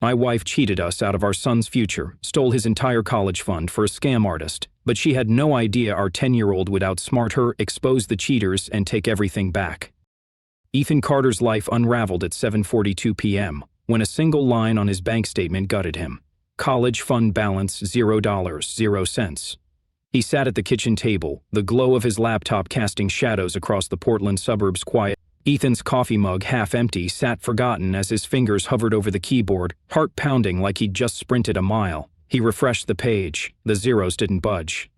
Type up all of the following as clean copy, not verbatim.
My wife cheated us out of our son's future, stole his entire college fund for a scam artist, but she had no idea our 10-year-old would outsmart her, expose the cheaters, and take everything back. Ethan Carter's life unraveled at 7:42 p.m. when a single line on his bank statement gutted him. College fund balance $0. He sat at the kitchen table, the glow of his laptop casting shadows across the Portland suburbs quiet. Ethan's coffee mug, half empty, sat forgotten as his fingers hovered over the keyboard, heart pounding like he'd just sprinted a mile. He refreshed the page. The zeros didn't budge.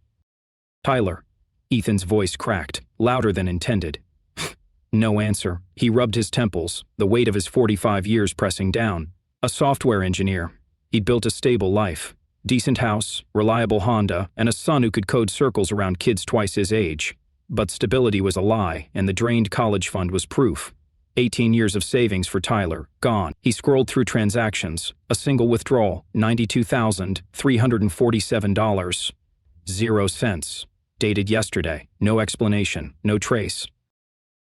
"Tyler." Ethan's voice cracked, louder than intended. No answer. He rubbed his temples, the weight of his 45 years pressing down. A software engineer. He'd built a stable life. Decent house, reliable Honda, and a son who could code circles around kids twice his age. But stability was a lie, and the drained college fund was proof. 18 years of savings for Tyler, gone. He scrolled through transactions. A single withdrawal, $92,347. 0 cents. Dated yesterday. No explanation, no trace.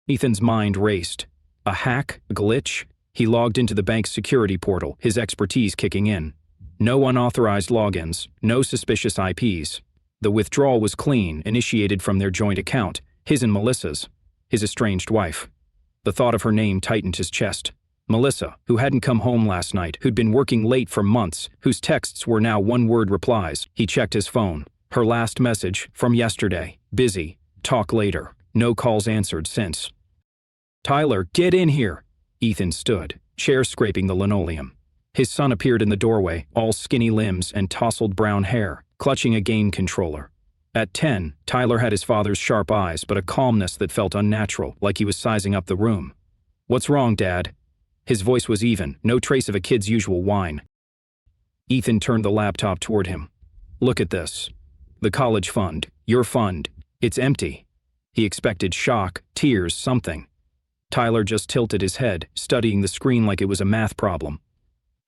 Ethan's mind raced. A hack? A glitch? He logged into the bank's security portal, his expertise kicking in. No unauthorized logins, no suspicious IPs. The withdrawal was clean, initiated from their joint account, his and Melissa's, his estranged wife. The thought of her name tightened his chest. Melissa, who hadn't come home last night, who'd been working late for months, whose texts were now one-word replies. He checked his phone. Her last message, from yesterday. Busy. Talk later. No calls answered since. "Tyler, get in here!" Ethan stood, chair scraping the linoleum. His son appeared in the doorway, all skinny limbs and tousled brown hair, clutching a game controller. At 10, Tyler had his father's sharp eyes, but a calmness that felt unnatural, like he was sizing up the room. "What's wrong, Dad?" His voice was even, no trace of a kid's usual whine. Ethan turned the laptop toward him. "Look at this. The college fund, your fund, it's empty." He expected shock, tears, something. Tyler just tilted his head, studying the screen like it was a math problem.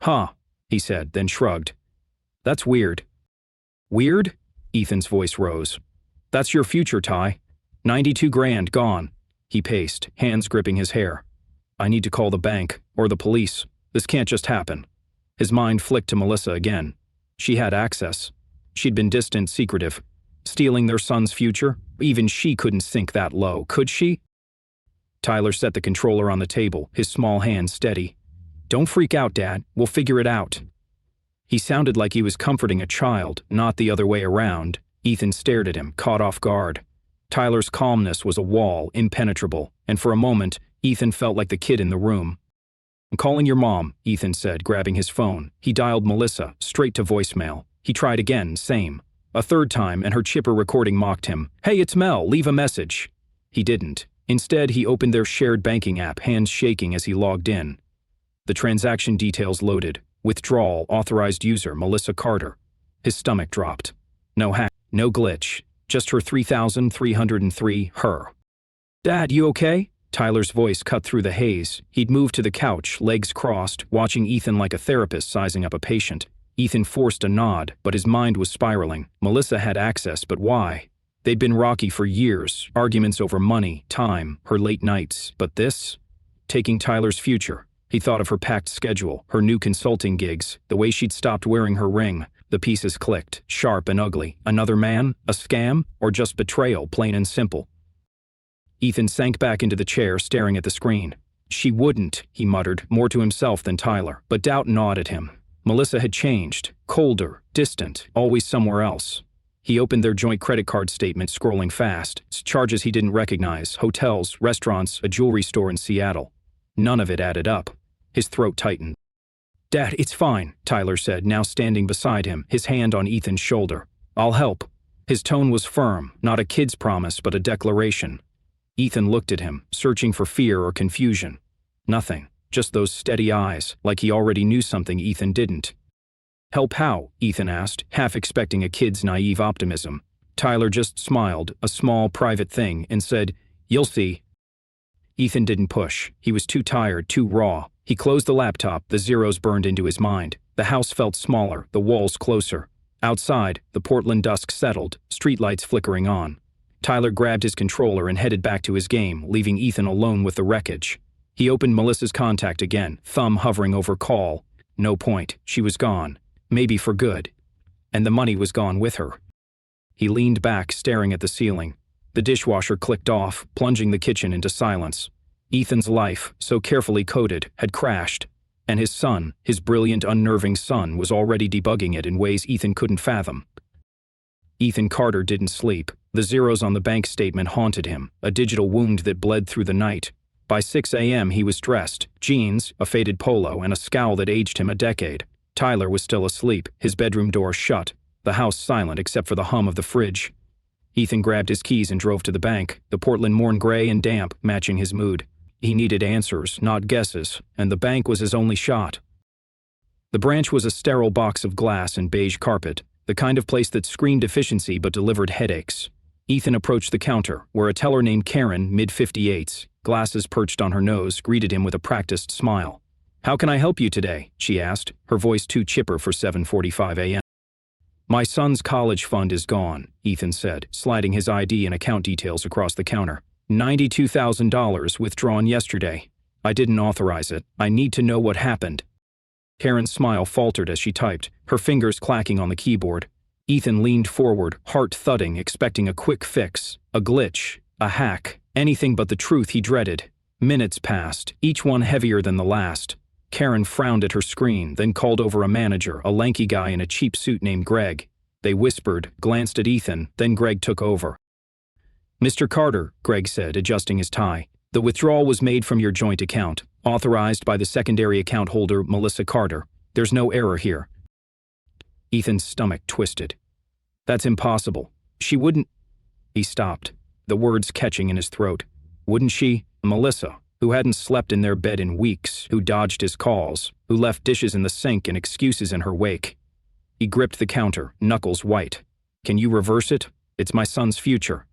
"Huh," he said, then shrugged. "That's weird." "Weird?" Ethan's voice rose. "That's your future, Ty. 92 grand gone." He paced, hands gripping his hair. "I need to call the bank, or the police. This can't just happen." His mind flicked to Melissa again. She had access. She'd been distant, secretive. Stealing their son's future? Even she couldn't sink that low, could she? Tyler set the controller on the table, his small hand steady. "Don't freak out, Dad. We'll figure it out." He sounded like he was comforting a child, not the other way around. Ethan stared at him, caught off guard. Tyler's calmness was a wall, impenetrable, and for a moment, Ethan felt like the kid in the room. "I'm calling your mom," Ethan said, grabbing his phone. He dialed Melissa, straight to voicemail. He tried again, same. A third time, and her chipper recording mocked him. "Hey, it's Mel, leave a message." He didn't. Instead, he opened their shared banking app, hands shaking as he logged in. The transaction details loaded. Withdrawal, authorized user, Melissa Carter. His stomach dropped. No hack, no glitch. Just her 3,303, her. "Dad, you okay?" Tyler's voice cut through the haze. He'd moved to the couch, legs crossed, watching Ethan like a therapist sizing up a patient. Ethan forced a nod, but his mind was spiraling. Melissa had access, but why? They'd been rocky for years, arguments over money, time, her late nights. But this? Taking Tyler's future. He thought of her packed schedule, her new consulting gigs, the way she'd stopped wearing her ring. The pieces clicked, sharp and ugly. Another man? A scam? Or just betrayal, plain and simple? Ethan sank back into the chair, staring at the screen. "She wouldn't," he muttered, more to himself than Tyler, but doubt gnawed at him. Melissa had changed, colder, distant, always somewhere else. He opened their joint credit card statement, scrolling fast. Charges he didn't recognize, hotels, restaurants, a jewelry store in Seattle. None of it added up. His throat tightened. "Dad, it's fine," Tyler said, now standing beside him, his hand on Ethan's shoulder. "I'll help." His tone was firm, not a kid's promise, but a declaration. Ethan looked at him, searching for fear or confusion. Nothing, just those steady eyes, like he already knew something Ethan didn't. "Help how?" Ethan asked, half expecting a kid's naive optimism. Tyler just smiled, a small, private thing, and said, "You'll see." Ethan didn't push. He was too tired, too raw. He closed the laptop, the zeros burned into his mind. The house felt smaller, the walls closer. Outside, the Portland dusk settled, streetlights flickering on. Tyler grabbed his controller and headed back to his game, leaving Ethan alone with the wreckage. He opened Melissa's contact again, thumb hovering over call. No point. She was gone. Maybe for good. And the money was gone with her. He leaned back, staring at the ceiling. The dishwasher clicked off, plunging the kitchen into silence. Ethan's life, so carefully coded, had crashed. And his son, his brilliant, unnerving son, was already debugging it in ways Ethan couldn't fathom. Ethan Carter didn't sleep. The zeros on the bank statement haunted him, a digital wound that bled through the night. By 6 a.m. he was dressed, jeans, a faded polo, and a scowl that aged him a decade. Tyler was still asleep, his bedroom door shut, the house silent except for the hum of the fridge. Ethan grabbed his keys and drove to the bank, the Portland morn gray and damp, matching his mood. He needed answers, not guesses, and the bank was his only shot. The branch was a sterile box of glass and beige carpet, the kind of place that screened efficiency but delivered headaches. Ethan approached the counter, where a teller named Karen, mid-58s, glasses perched on her nose, greeted him with a practiced smile. "How can I help you today?" she asked, her voice too chipper for 7:45 a.m. "My son's college fund is gone," Ethan said, sliding his ID and account details across the counter. $92,000 withdrawn yesterday. I didn't authorize it. I need to know what happened. Karen's smile faltered as she typed, her fingers clacking on the keyboard. Ethan leaned forward, heart thudding, expecting a quick fix, a glitch, a hack, anything but the truth he dreaded. Minutes passed, each one heavier than the last. Karen frowned at her screen, then called over a manager, a lanky guy in a cheap suit named Greg. They whispered, glanced at Ethan, then Greg took over. "Mr. Carter," Greg said, adjusting his tie, "the withdrawal was made from your joint account, authorized by the secondary account holder, Melissa Carter. There's no error here." Ethan's stomach twisted. "That's impossible. She wouldn't—" He stopped, the words catching in his throat. Wouldn't she? Melissa, who hadn't slept in their bed in weeks, who dodged his calls, who left dishes in the sink and excuses in her wake. He gripped the counter, knuckles white. "Can you reverse it? It's my son's future."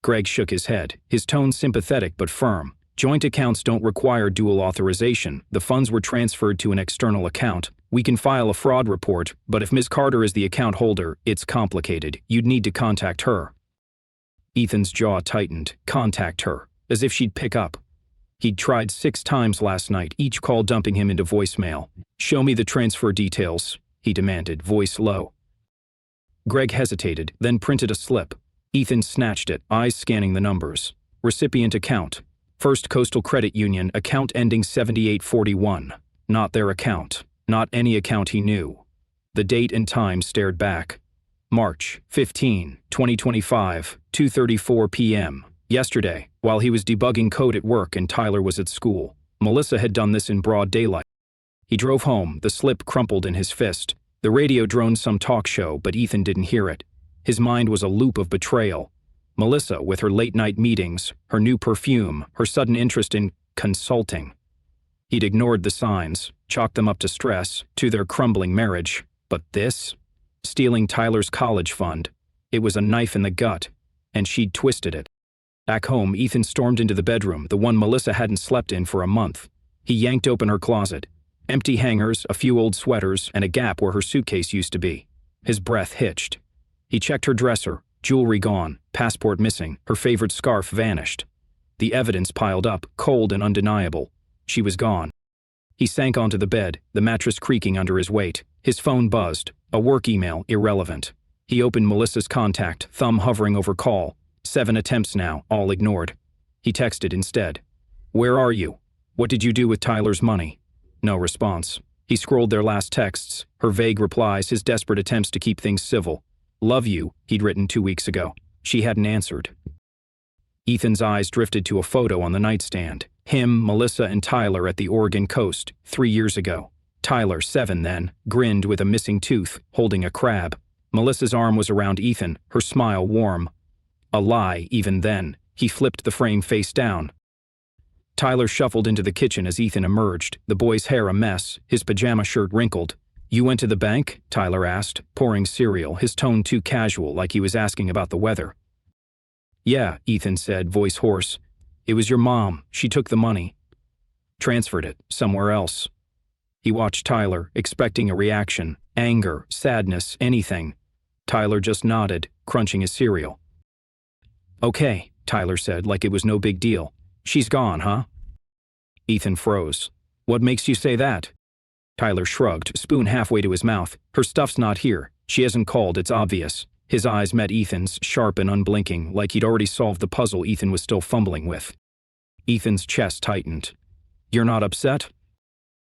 Greg shook his head, his tone sympathetic but firm. "Joint accounts don't require dual authorization. The funds were transferred to an external account. We can file a fraud report, but if Ms. Carter is the account holder, it's complicated. You'd need to contact her." Ethan's jaw tightened. Contact her. As if she'd pick up. He'd tried 6 times last night, each call dumping him into voicemail. "Show me the transfer details," he demanded, voice low. Greg hesitated, then printed a slip. Ethan snatched it, eyes scanning the numbers. Recipient account. First Coastal Credit Union, account ending 7841. Not their account. Not any account he knew. The date and time stared back. March 15, 2025, 2:34 p.m. Yesterday, while he was debugging code at work and Tyler was at school. Melissa had done this in broad daylight. He drove home, the slip crumpled in his fist. The radio droned some talk show, but Ethan didn't hear it. His mind was a loop of betrayal. Melissa, with her late-night meetings, her new perfume, her sudden interest in consulting. He'd ignored the signs, chalked them up to stress, to their crumbling marriage. But this? Stealing Tyler's college fund. It was a knife in the gut, and she'd twisted it. Back home, Ethan stormed into the bedroom, the one Melissa hadn't slept in for a month. He yanked open her closet. Empty hangers, a few old sweaters, and a gap where her suitcase used to be. His breath hitched. He checked her dresser, jewelry gone, passport missing, her favorite scarf vanished. The evidence piled up, cold and undeniable. She was gone. He sank onto the bed, the mattress creaking under his weight. His phone buzzed, a work email, irrelevant. He opened Melissa's contact, thumb hovering over call. 7 attempts now, all ignored. He texted instead. "Where are you? What did you do with Tyler's money?" No response. He scrolled their last texts, her vague replies, his desperate attempts to keep things civil. "Love you," he'd written 2 weeks ago. She hadn't answered. Ethan's eyes drifted to a photo on the nightstand. Him, Melissa, and Tyler at the Oregon coast, 3 years ago. Tyler, 7 then, grinned with a missing tooth, holding a crab. Melissa's arm was around Ethan, her smile warm. A lie, even then. He flipped the frame face down. Tyler shuffled into the kitchen as Ethan emerged, the boy's hair a mess, his pajama shirt wrinkled. "You went to the bank?" Tyler asked, pouring cereal, his tone too casual, like he was asking about the weather. "Yeah," Ethan said, voice hoarse. "It was your mom. She took the money. Transferred it, somewhere else." He watched Tyler, expecting a reaction, anger, sadness, anything. Tyler just nodded, crunching his cereal. "Okay," Tyler said, like it was no big deal. "She's gone, huh?" Ethan froze. "What makes you say that?" Tyler shrugged, spoon halfway to his mouth. Her stuff's not here. She hasn't called, it's obvious. His eyes met Ethan's, sharp and unblinking, like he'd already solved the puzzle Ethan was still fumbling with. Ethan's chest tightened. You're not upset?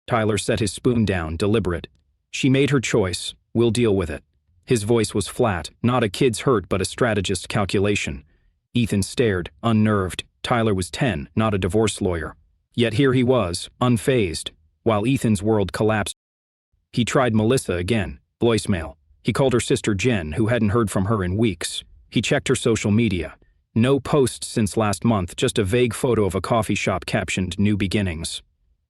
Tyler set his spoon down, deliberate. She made her choice. We'll deal with it. His voice was flat, not a kid's hurt but a strategist's calculation. Ethan stared, unnerved. Tyler was 10, not a divorce lawyer. Yet here he was, unfazed, while Ethan's world collapsed. He tried Melissa again. Voicemail. He called her sister Jen, who hadn't heard from her in weeks. He checked her social media. No posts since last month, just a vague photo of a coffee shop captioned New Beginnings.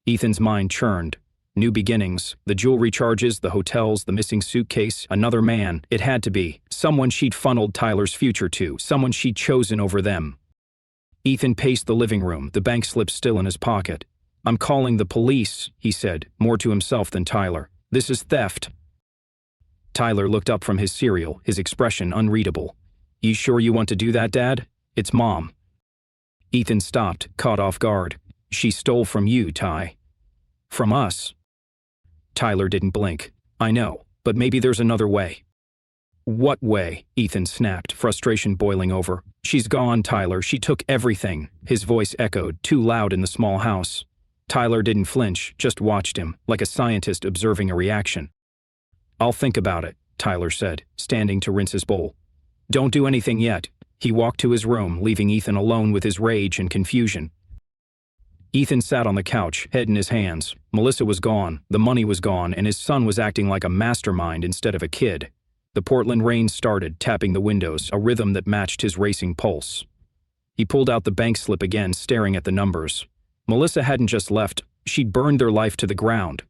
Ethan's mind churned. New beginnings, the jewelry charges, the hotels, the missing suitcase, another man. It had to be. Someone she'd funneled Tyler's future to, someone she'd chosen over them. Ethan paced the living room, the bank slip still in his pocket. I'm calling the police, he said, more to himself than Tyler. This is theft. Tyler looked up from his cereal, his expression unreadable. You sure you want to do that, Dad? It's Mom. Ethan stopped, caught off guard. She stole from you, Ty. From us? Tyler didn't blink. I know, but maybe there's another way. What way? Ethan snapped, frustration boiling over. She's gone, Tyler. She took everything. His voice echoed, too loud in the small house. Tyler didn't flinch, just watched him, like a scientist observing a reaction. I'll think about it, Tyler said, standing to rinse his bowl. Don't do anything yet. He walked to his room, leaving Ethan alone with his rage and confusion. Ethan sat on the couch, head in his hands. Melissa was gone, the money was gone, and his son was acting like a mastermind instead of a kid. The Portland rain started, tapping the windows, a rhythm that matched his racing pulse. He pulled out the bank slip again, staring at the numbers. Melissa hadn't just left, she'd burned their life to the ground.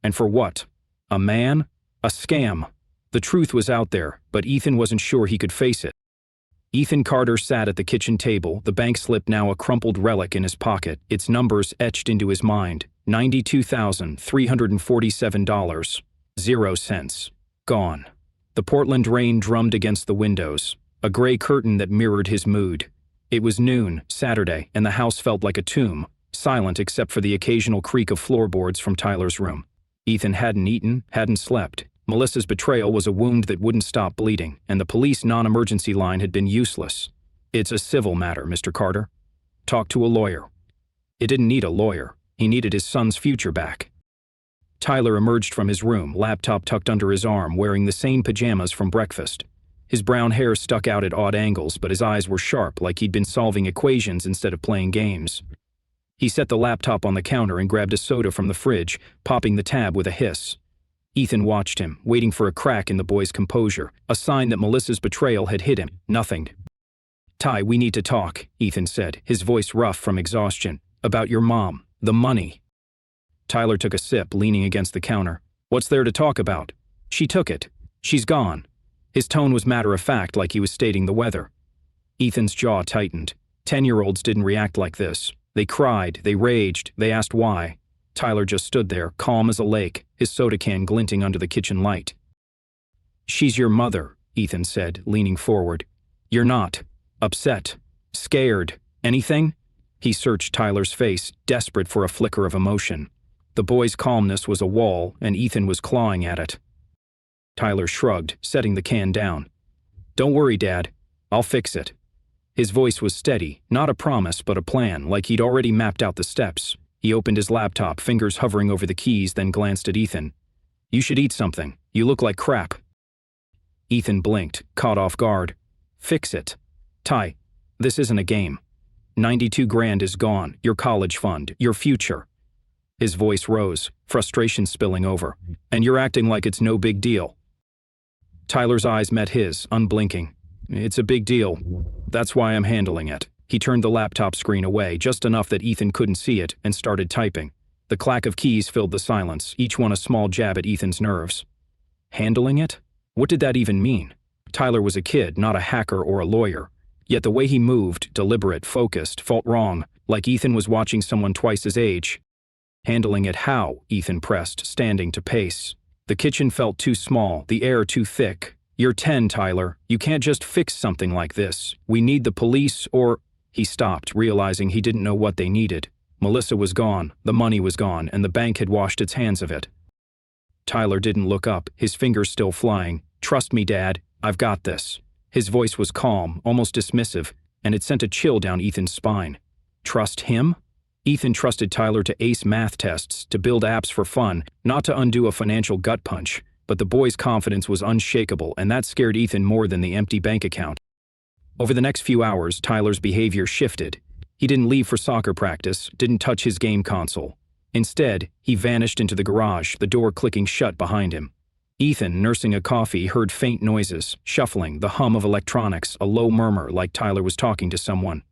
And for what? A man? A scam. The truth was out there, but Ethan wasn't sure he could face it. Ethan Carter sat at the kitchen table, the bank slip now a crumpled relic in his pocket, its numbers etched into his mind. $92,347. 0 cents. Gone. The Portland rain drummed against the windows, a gray curtain that mirrored his mood. It was noon, Saturday, and the house felt like a tomb, silent except for the occasional creak of floorboards from Tyler's room. Ethan hadn't eaten, hadn't slept. Melissa's betrayal was a wound that wouldn't stop bleeding, and the police non-emergency line had been useless. It's a civil matter, Mr. Carter. Talk to a lawyer. It didn't need a lawyer. He needed his son's future back. Tyler emerged from his room, laptop tucked under his arm, wearing the same pajamas from breakfast. His brown hair stuck out at odd angles, but his eyes were sharp, like he'd been solving equations instead of playing games. He set the laptop on the counter and grabbed a soda from the fridge, popping the tab with a hiss. Ethan watched him, waiting for a crack in the boy's composure, a sign that Melissa's betrayal had hit him. Nothing. Ty, we need to talk, Ethan said, his voice rough from exhaustion. About your mom. The money. Tyler took a sip, leaning against the counter. What's there to talk about? She took it. She's gone. His tone was matter-of-fact, like he was stating the weather. Ethan's jaw tightened. 10-year-olds didn't react like this. They cried, they raged, they asked why. Tyler just stood there, calm as a lake, his soda can glinting under the kitchen light. She's your mother, Ethan said, leaning forward. You're not. Upset. Scared. Anything? He searched Tyler's face, desperate for a flicker of emotion. The boy's calmness was a wall, and Ethan was clawing at it. Tyler shrugged, setting the can down. Don't worry, Dad. I'll fix it. His voice was steady, not a promise but a plan, like he'd already mapped out the steps. He opened his laptop, fingers hovering over the keys, then glanced at Ethan. You should eat something. You look like crap. Ethan blinked, caught off guard. Fix it. Ty, this isn't a game. 92 grand is gone, your college fund, your future. His voice rose, frustration spilling over. And you're acting like it's no big deal. Tyler's eyes met his, unblinking. It's a big deal. That's why I'm handling it. He turned the laptop screen away, just enough that Ethan couldn't see it, and started typing. The clack of keys filled the silence, each one a small jab at Ethan's nerves. Handling it? What did that even mean? Tyler was a kid, not a hacker or a lawyer. Yet the way he moved, deliberate, focused, felt wrong, like Ethan was watching someone twice his age. Handling it how? Ethan pressed, standing to pace. The kitchen felt too small, the air too thick. You're 10, Tyler. You can't just fix something like this. We need the police or... He stopped, realizing he didn't know what they needed. Melissa was gone, the money was gone, and the bank had washed its hands of it. Tyler didn't look up, his fingers still flying. "Trust me, Dad, I've got this." His voice was calm, almost dismissive, and it sent a chill down Ethan's spine. Trust him? Ethan trusted Tyler to ace math tests, to build apps for fun, not to undo a financial gut punch. But the boy's confidence was unshakable, and that scared Ethan more than the empty bank account. Over the next few hours, Tyler's behavior shifted. He didn't leave for soccer practice, didn't touch his game console. Instead, he vanished into the garage, the door clicking shut behind him. Ethan, nursing a coffee, heard faint noises, shuffling, the hum of electronics, a low murmur like Tyler was talking to someone.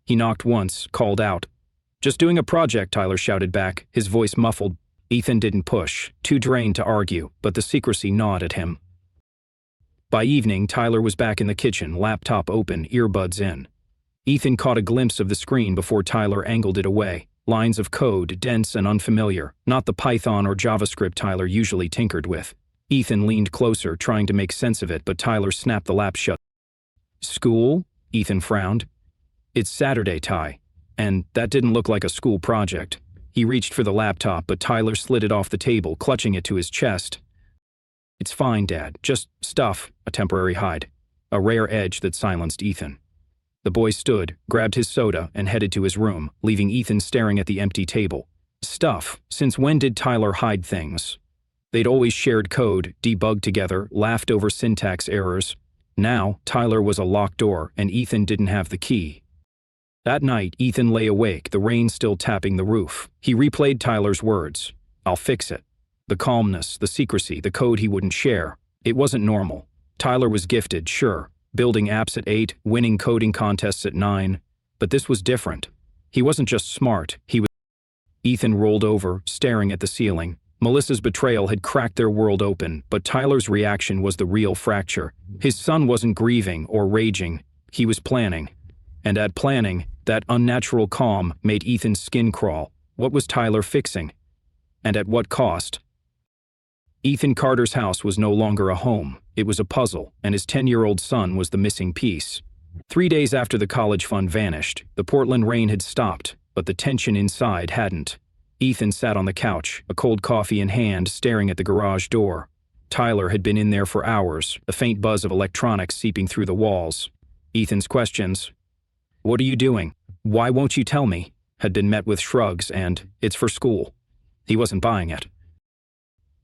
He knocked once, called out. "Just doing a project," Tyler shouted back, his voice muffled. Ethan didn't push, too drained to argue, but the secrecy gnawed at him. By evening, Tyler was back in the kitchen, laptop open, earbuds in. Ethan caught a glimpse of the screen before Tyler angled it away. Lines of code, dense and unfamiliar, not the Python or JavaScript Tyler usually tinkered with. Ethan leaned closer, trying to make sense of it, but Tyler snapped the lap shut. "School?" Ethan frowned. "It's Saturday, Ty. And that didn't look like a school project." He reached for the laptop, but Tyler slid it off the table, clutching it to his chest. "It's fine, Dad. Just stuff," a temporary hide. A rare edge that silenced Ethan. The boy stood, grabbed his soda, and headed to his room, leaving Ethan staring at the empty table. Stuff. Since when did Tyler hide things? They'd always shared code, debugged together, laughed over syntax errors. Now, Tyler was a locked door, and Ethan didn't have the key. That night, Ethan lay awake, the rain still tapping the roof. He replayed Tyler's words. "I'll fix it." The calmness, the secrecy, the code he wouldn't share. It wasn't normal. Tyler was gifted, sure, building apps at 8, winning coding contests at 9. But this was different. He wasn't just smart, he was... Ethan rolled over, staring at the ceiling. Melissa's betrayal had cracked their world open, but Tyler's reaction was the real fracture. His son wasn't grieving or raging. He was planning. And at planning, that unnatural calm made Ethan's skin crawl. What was Tyler fixing? And at what cost? Ethan Carter's house was no longer a home. It was a puzzle, and his 10-year-old son was the missing piece. 3 days after the college fund vanished, the Portland rain had stopped, but the tension inside hadn't. Ethan sat on the couch, a cold coffee in hand, staring at the garage door. Tyler had been in there for hours, a faint buzz of electronics seeping through the walls. Ethan's questions, "What are you doing? Why won't you tell me?" had been met with shrugs and, "It's for school." He wasn't buying it.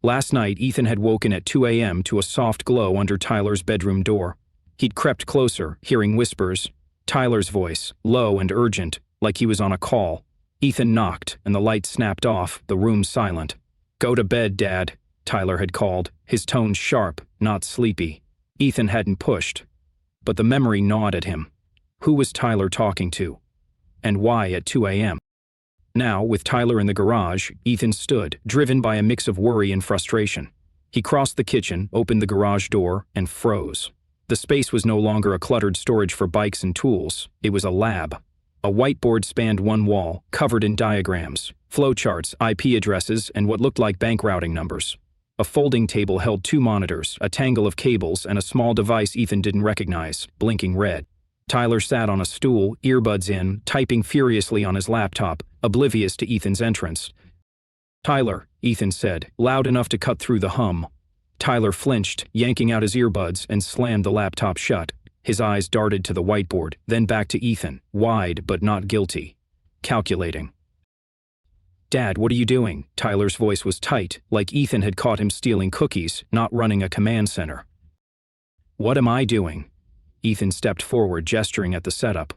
Last night, Ethan had woken at 2 a.m. to a soft glow under Tyler's bedroom door. He'd crept closer, hearing whispers. Tyler's voice, low and urgent, like he was on a call. Ethan knocked, and the light snapped off, the room silent. "Go to bed, Dad," Tyler had called, his tone sharp, not sleepy. Ethan hadn't pushed. But the memory gnawed at him. Who was Tyler talking to? And why at 2 a.m.? Now, with Tyler in the garage, Ethan stood, driven by a mix of worry and frustration. He crossed the kitchen, opened the garage door, and froze. The space was no longer a cluttered storage for bikes and tools. It was a lab. A whiteboard spanned one wall, covered in diagrams, flowcharts, IP addresses, and what looked like bank routing numbers. A folding table held 2 monitors, a tangle of cables, and a small device Ethan didn't recognize, blinking red. Tyler sat on a stool, earbuds in, typing furiously on his laptop, oblivious to Ethan's entrance. "Tyler," Ethan said, loud enough to cut through the hum. Tyler flinched, yanking out his earbuds, and slammed the laptop shut. His eyes darted to the whiteboard, then back to Ethan, wide but not guilty. Calculating. "Dad, what are you doing?" Tyler's voice was tight, like Ethan had caught him stealing cookies, not running a command center. "What am I doing?" Ethan stepped forward, gesturing at the setup.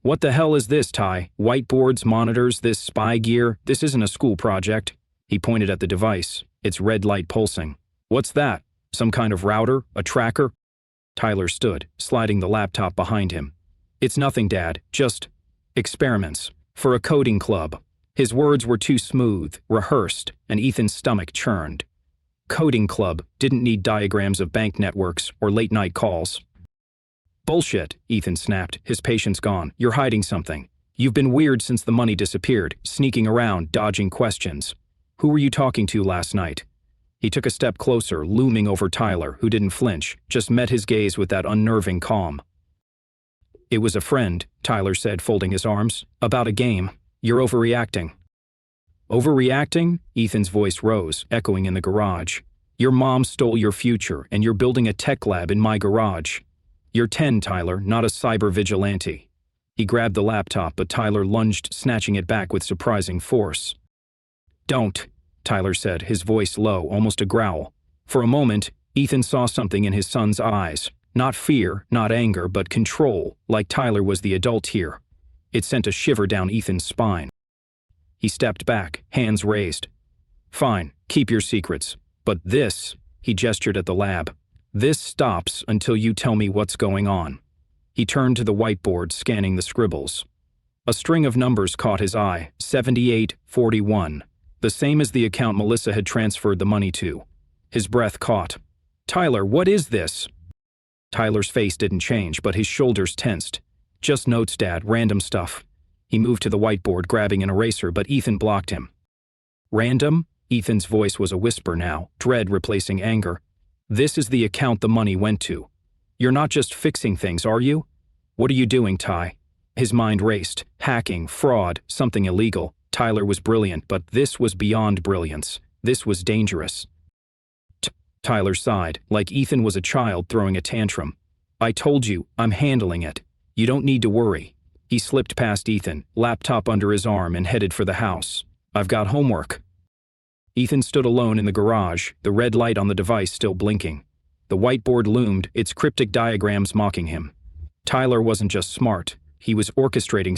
"What the hell is this, Ty? Whiteboards, monitors, this spy gear? This isn't a school project." He pointed at the device, its red light pulsing. "What's that? Some kind of router? A tracker?" Tyler stood, sliding the laptop behind him. "It's nothing, Dad. Just experiments. For a coding club." His words were too smooth, rehearsed, and Ethan's stomach churned. Coding club didn't need diagrams of bank networks or late-night calls. "Bullshit," Ethan snapped, his patience gone. "You're hiding something. You've been weird since the money disappeared, sneaking around, dodging questions. Who were you talking to last night?" He took a step closer, looming over Tyler, who didn't flinch, just met his gaze with that unnerving calm. "It was a friend," Tyler said, folding his arms. "About a game. You're overreacting." "Overreacting?" Ethan's voice rose, echoing in the garage. Your mom stole your future, and you're building a tech lab in my garage. You're 10, Tyler, not a cyber vigilante. He grabbed the laptop, but Tyler lunged, snatching it back with surprising force. Don't, Tyler said, his voice low, almost a growl. For a moment, Ethan saw something in his son's eyes. Not fear, not anger, but control, like Tyler was the adult here. It sent a shiver down Ethan's spine. He stepped back, hands raised. Fine, keep your secrets. But this, he gestured at the lab, this stops until you tell me what's going on. He turned to the whiteboard, scanning the scribbles. A string of numbers caught his eye, 7841, the same as the account Melissa had transferred the money to. His breath caught. Tyler, what is this? Tyler's face didn't change, but his shoulders tensed. Just notes, Dad, random stuff. He moved to the whiteboard, grabbing an eraser, but Ethan blocked him. Random? Ethan's voice was a whisper now, dread replacing anger. This is the account the money went to. You're not just fixing things, are you? What are you doing, Ty? His mind raced. Hacking, fraud, something illegal. Tyler was brilliant, but this was beyond brilliance. This was dangerous. Tyler sighed, like Ethan was a child throwing a tantrum. I told you, I'm handling it. You don't need to worry. He slipped past Ethan, laptop under his arm, and headed for the house. I've got homework. Ethan stood alone in the garage, the red light on the device still blinking. The whiteboard loomed, its cryptic diagrams mocking him. Tyler wasn't just smart, he was orchestrating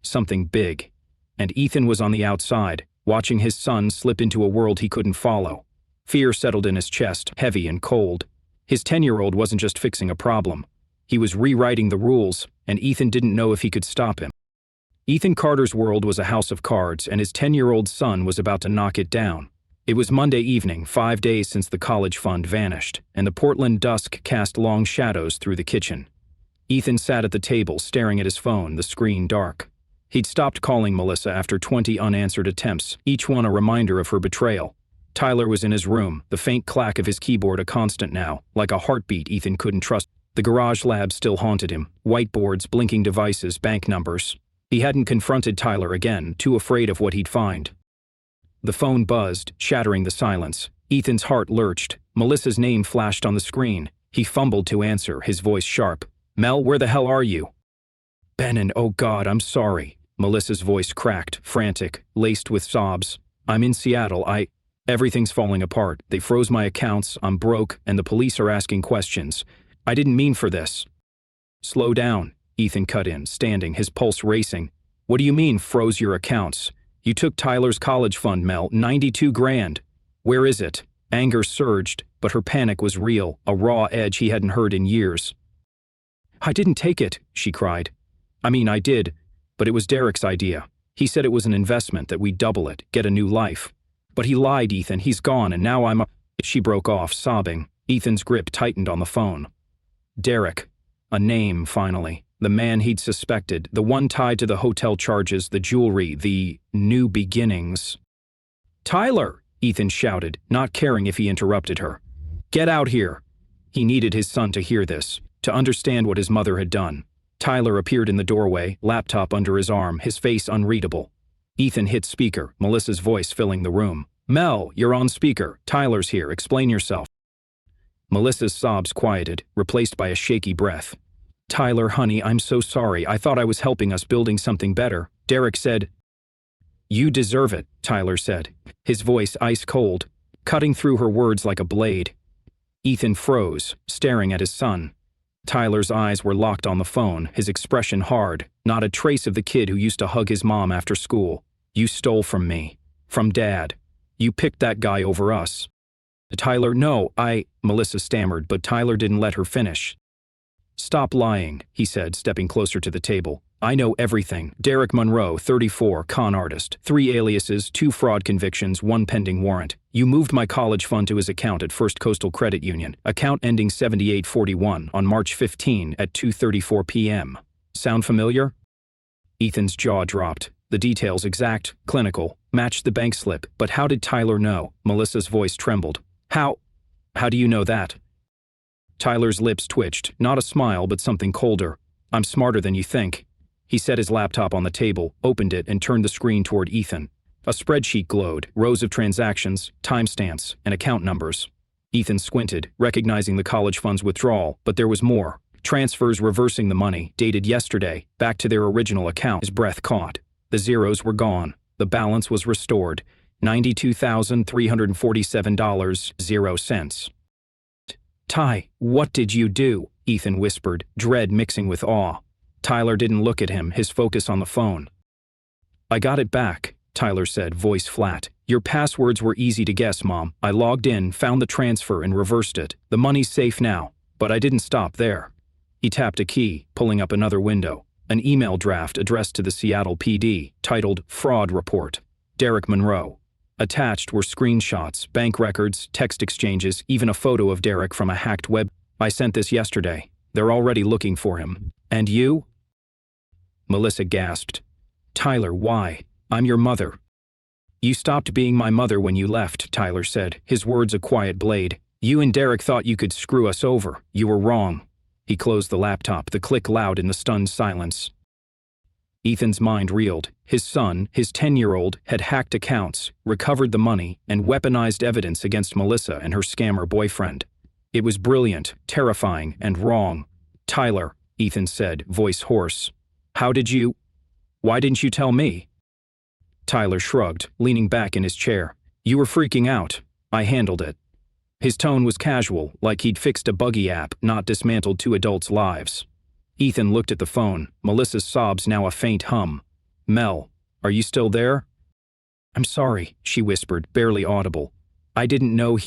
something big. And Ethan was on the outside, watching his son slip into a world he couldn't follow. Fear settled in his chest, heavy and cold. His 10-year-old wasn't just fixing a problem. He was rewriting the rules, and Ethan didn't know if he could stop him. Ethan Carter's world was a house of cards, and his 10-year-old son was about to knock it down. It was Monday evening, 5 days since the college fund vanished, and the Portland dusk cast long shadows through the kitchen. Ethan sat at the table, staring at his phone, the screen dark. He'd stopped calling Melissa after 20 unanswered attempts, each one a reminder of her betrayal. Tyler was in his room, the faint clack of his keyboard a constant now, like a heartbeat Ethan couldn't trust. The garage lab still haunted him, whiteboards, blinking devices, bank numbers. He hadn't confronted Tyler again, too afraid of what he'd find. The phone buzzed, shattering the silence. Ethan's heart lurched. Melissa's name flashed on the screen. He fumbled to answer, his voice sharp. Mel, where the hell are you? Benin, oh God, I'm sorry. Melissa's voice cracked, frantic, laced with sobs. I'm in Seattle, Everything's falling apart. They froze my accounts, I'm broke, and the police are asking questions. I didn't mean for this. Slow down, Ethan cut in, standing, his pulse racing. What do you mean, froze your accounts? You took Tyler's college fund, Mel, 92 grand. Where is it? Anger surged, but her panic was real, a raw edge he hadn't heard in years. I didn't take it, she cried. I mean, I did, but it was Derek's idea. He said it was an investment, that we'd double it, get a new life. But he lied, Ethan, he's gone, and now I'm a... She broke off, sobbing. Ethan's grip tightened on the phone. Derek. A name, finally. The man he'd suspected, the one tied to the hotel charges, the jewelry, the new beginnings. Tyler, Ethan shouted, not caring if he interrupted her. Get out here. He needed his son to hear this, to understand what his mother had done. Tyler appeared in the doorway, laptop under his arm, his face unreadable. Ethan hit speaker, Melissa's voice filling the room. Mel, you're on speaker. Tyler's here. Explain yourself. Melissa's sobs quieted, replaced by a shaky breath. Tyler, honey, I'm so sorry. I thought I was helping us, building something better. Derek said. You deserve it, Tyler said, his voice ice cold, cutting through her words like a blade. Ethan froze, staring at his son. Tyler's eyes were locked on the phone, his expression hard, not a trace of the kid who used to hug his mom after school. You stole from me. From Dad. You picked that guy over us. Tyler, no, Melissa stammered, but Tyler didn't let her finish. Stop lying, he said, stepping closer to the table. I know everything. Derek Monroe, 34, con artist, 3 aliases, 2 fraud convictions, 1 pending warrant. You moved my college fund to his account at First Coastal Credit Union, account ending 7841, on March 15 at 2:34 p.m. Sound familiar? Ethan's jaw dropped. The details, exact, clinical, matched the bank slip, but how did Tyler know? Melissa's voice trembled. How do you know that? Tyler's lips twitched, not a smile but something colder. I'm smarter than you think. He set his laptop on the table, opened it, and turned the screen toward Ethan. A spreadsheet glowed, rows of transactions, timestamps, and account numbers. Ethan squinted, recognizing the college fund's withdrawal, but there was more. Transfers reversing the money, dated yesterday, back to their original account. His breath caught. The zeros were gone. The balance was restored. $92,347.00. Ty, what did you do? Ethan whispered, dread mixing with awe. Tyler didn't look at him, his focus on the phone. I got it back, Tyler said, voice flat. Your passwords were easy to guess, Mom. I logged in, found the transfer, and reversed it. The money's safe now, but I didn't stop there. He tapped a key, pulling up another window. An email draft addressed to the Seattle PD, titled Fraud Report. Derek Monroe. Attached were screenshots, bank records, text exchanges, even a photo of Derek from a hacked web. I sent this yesterday. They're already looking for him. And you? Melissa gasped. Tyler, why? I'm your mother. You stopped being my mother when you left, Tyler said, his words a quiet blade. You and Derek thought you could screw us over. You were wrong. He closed the laptop, the click loud in the stunned silence. Ethan's mind reeled. His son, his 10-year-old, had hacked accounts, recovered the money, and weaponized evidence against Melissa and her scammer boyfriend. It was brilliant, terrifying, and wrong. Tyler, Ethan said, voice hoarse. Why didn't you tell me? Tyler shrugged, leaning back in his chair. You were freaking out. I handled it. His tone was casual, like he'd fixed a buggy app, not dismantled two adults' lives. Ethan looked at the phone, Melissa's sobs now a faint hum. Mel, are you still there? I'm sorry, she whispered, barely audible. I didn't know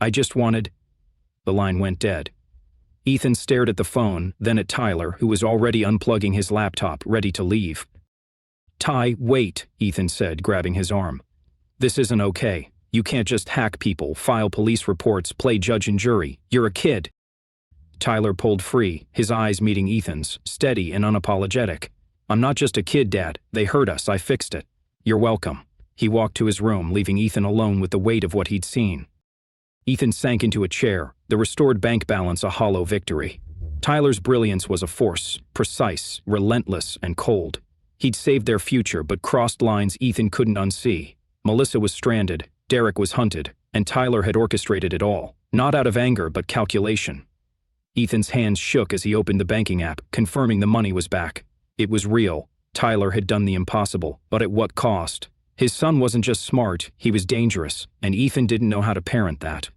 I just wanted. The line went dead. Ethan stared at the phone, then at Tyler, who was already unplugging his laptop, ready to leave. Ty, wait, Ethan said, grabbing his arm. This isn't okay. You can't just hack people, file police reports, play judge and jury. You're a kid. Tyler pulled free, his eyes meeting Ethan's, steady and unapologetic. I'm not just a kid, Dad. They hurt us. I fixed it. You're welcome. He walked to his room, leaving Ethan alone with the weight of what he'd seen. Ethan sank into a chair, the restored bank balance a hollow victory. Tyler's brilliance was a force, precise, relentless, and cold. He'd saved their future, but crossed lines Ethan couldn't unsee. Melissa was stranded, Derek was hunted, and Tyler had orchestrated it all, not out of anger but calculation. Ethan's hands shook as he opened the banking app, confirming the money was back. It was real. Tyler had done the impossible, but at what cost? His son wasn't just smart, he was dangerous, and Ethan didn't know how to parent that.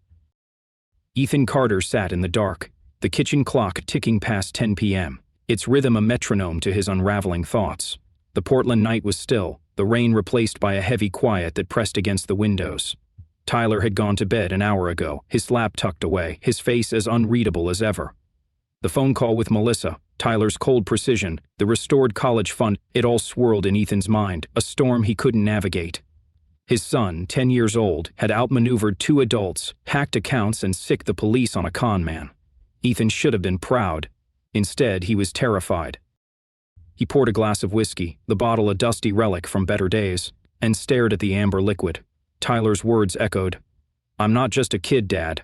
Ethan Carter sat in the dark, the kitchen clock ticking past 10 p.m., its rhythm a metronome to his unraveling thoughts. The Portland night was still, the rain replaced by a heavy quiet that pressed against the windows. Tyler had gone to bed an hour ago, his lap tucked away, his face as unreadable as ever. The phone call with Melissa, Tyler's cold precision, the restored college fund, it all swirled in Ethan's mind, a storm he couldn't navigate. His son, 10 years old, had outmaneuvered two adults, hacked accounts, and sicked the police on a con man. Ethan should have been proud. Instead, he was terrified. He poured a glass of whiskey, the bottle a dusty relic from better days, and stared at the amber liquid. Tyler's words echoed. I'm not just a kid, Dad.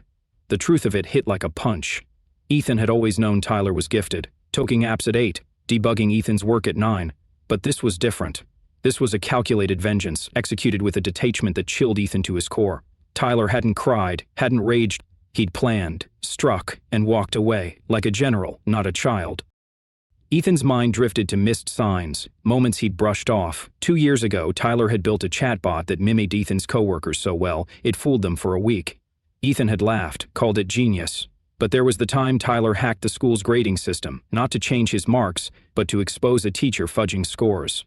The truth of it hit like a punch. Ethan had always known Tyler was gifted, toking apps at 8, debugging Ethan's work at 9. But this was different. This was a calculated vengeance, executed with a detachment that chilled Ethan to his core. Tyler hadn't cried, hadn't raged. He'd planned, struck, and walked away, like a general, not a child. Ethan's mind drifted to missed signs, moments he'd brushed off. 2 years ago, Tyler had built a chatbot that mimicked Ethan's coworkers so well, it fooled them for a week. Ethan had laughed, called it genius. But there was the time Tyler hacked the school's grading system, not to change his marks, but to expose a teacher fudging scores.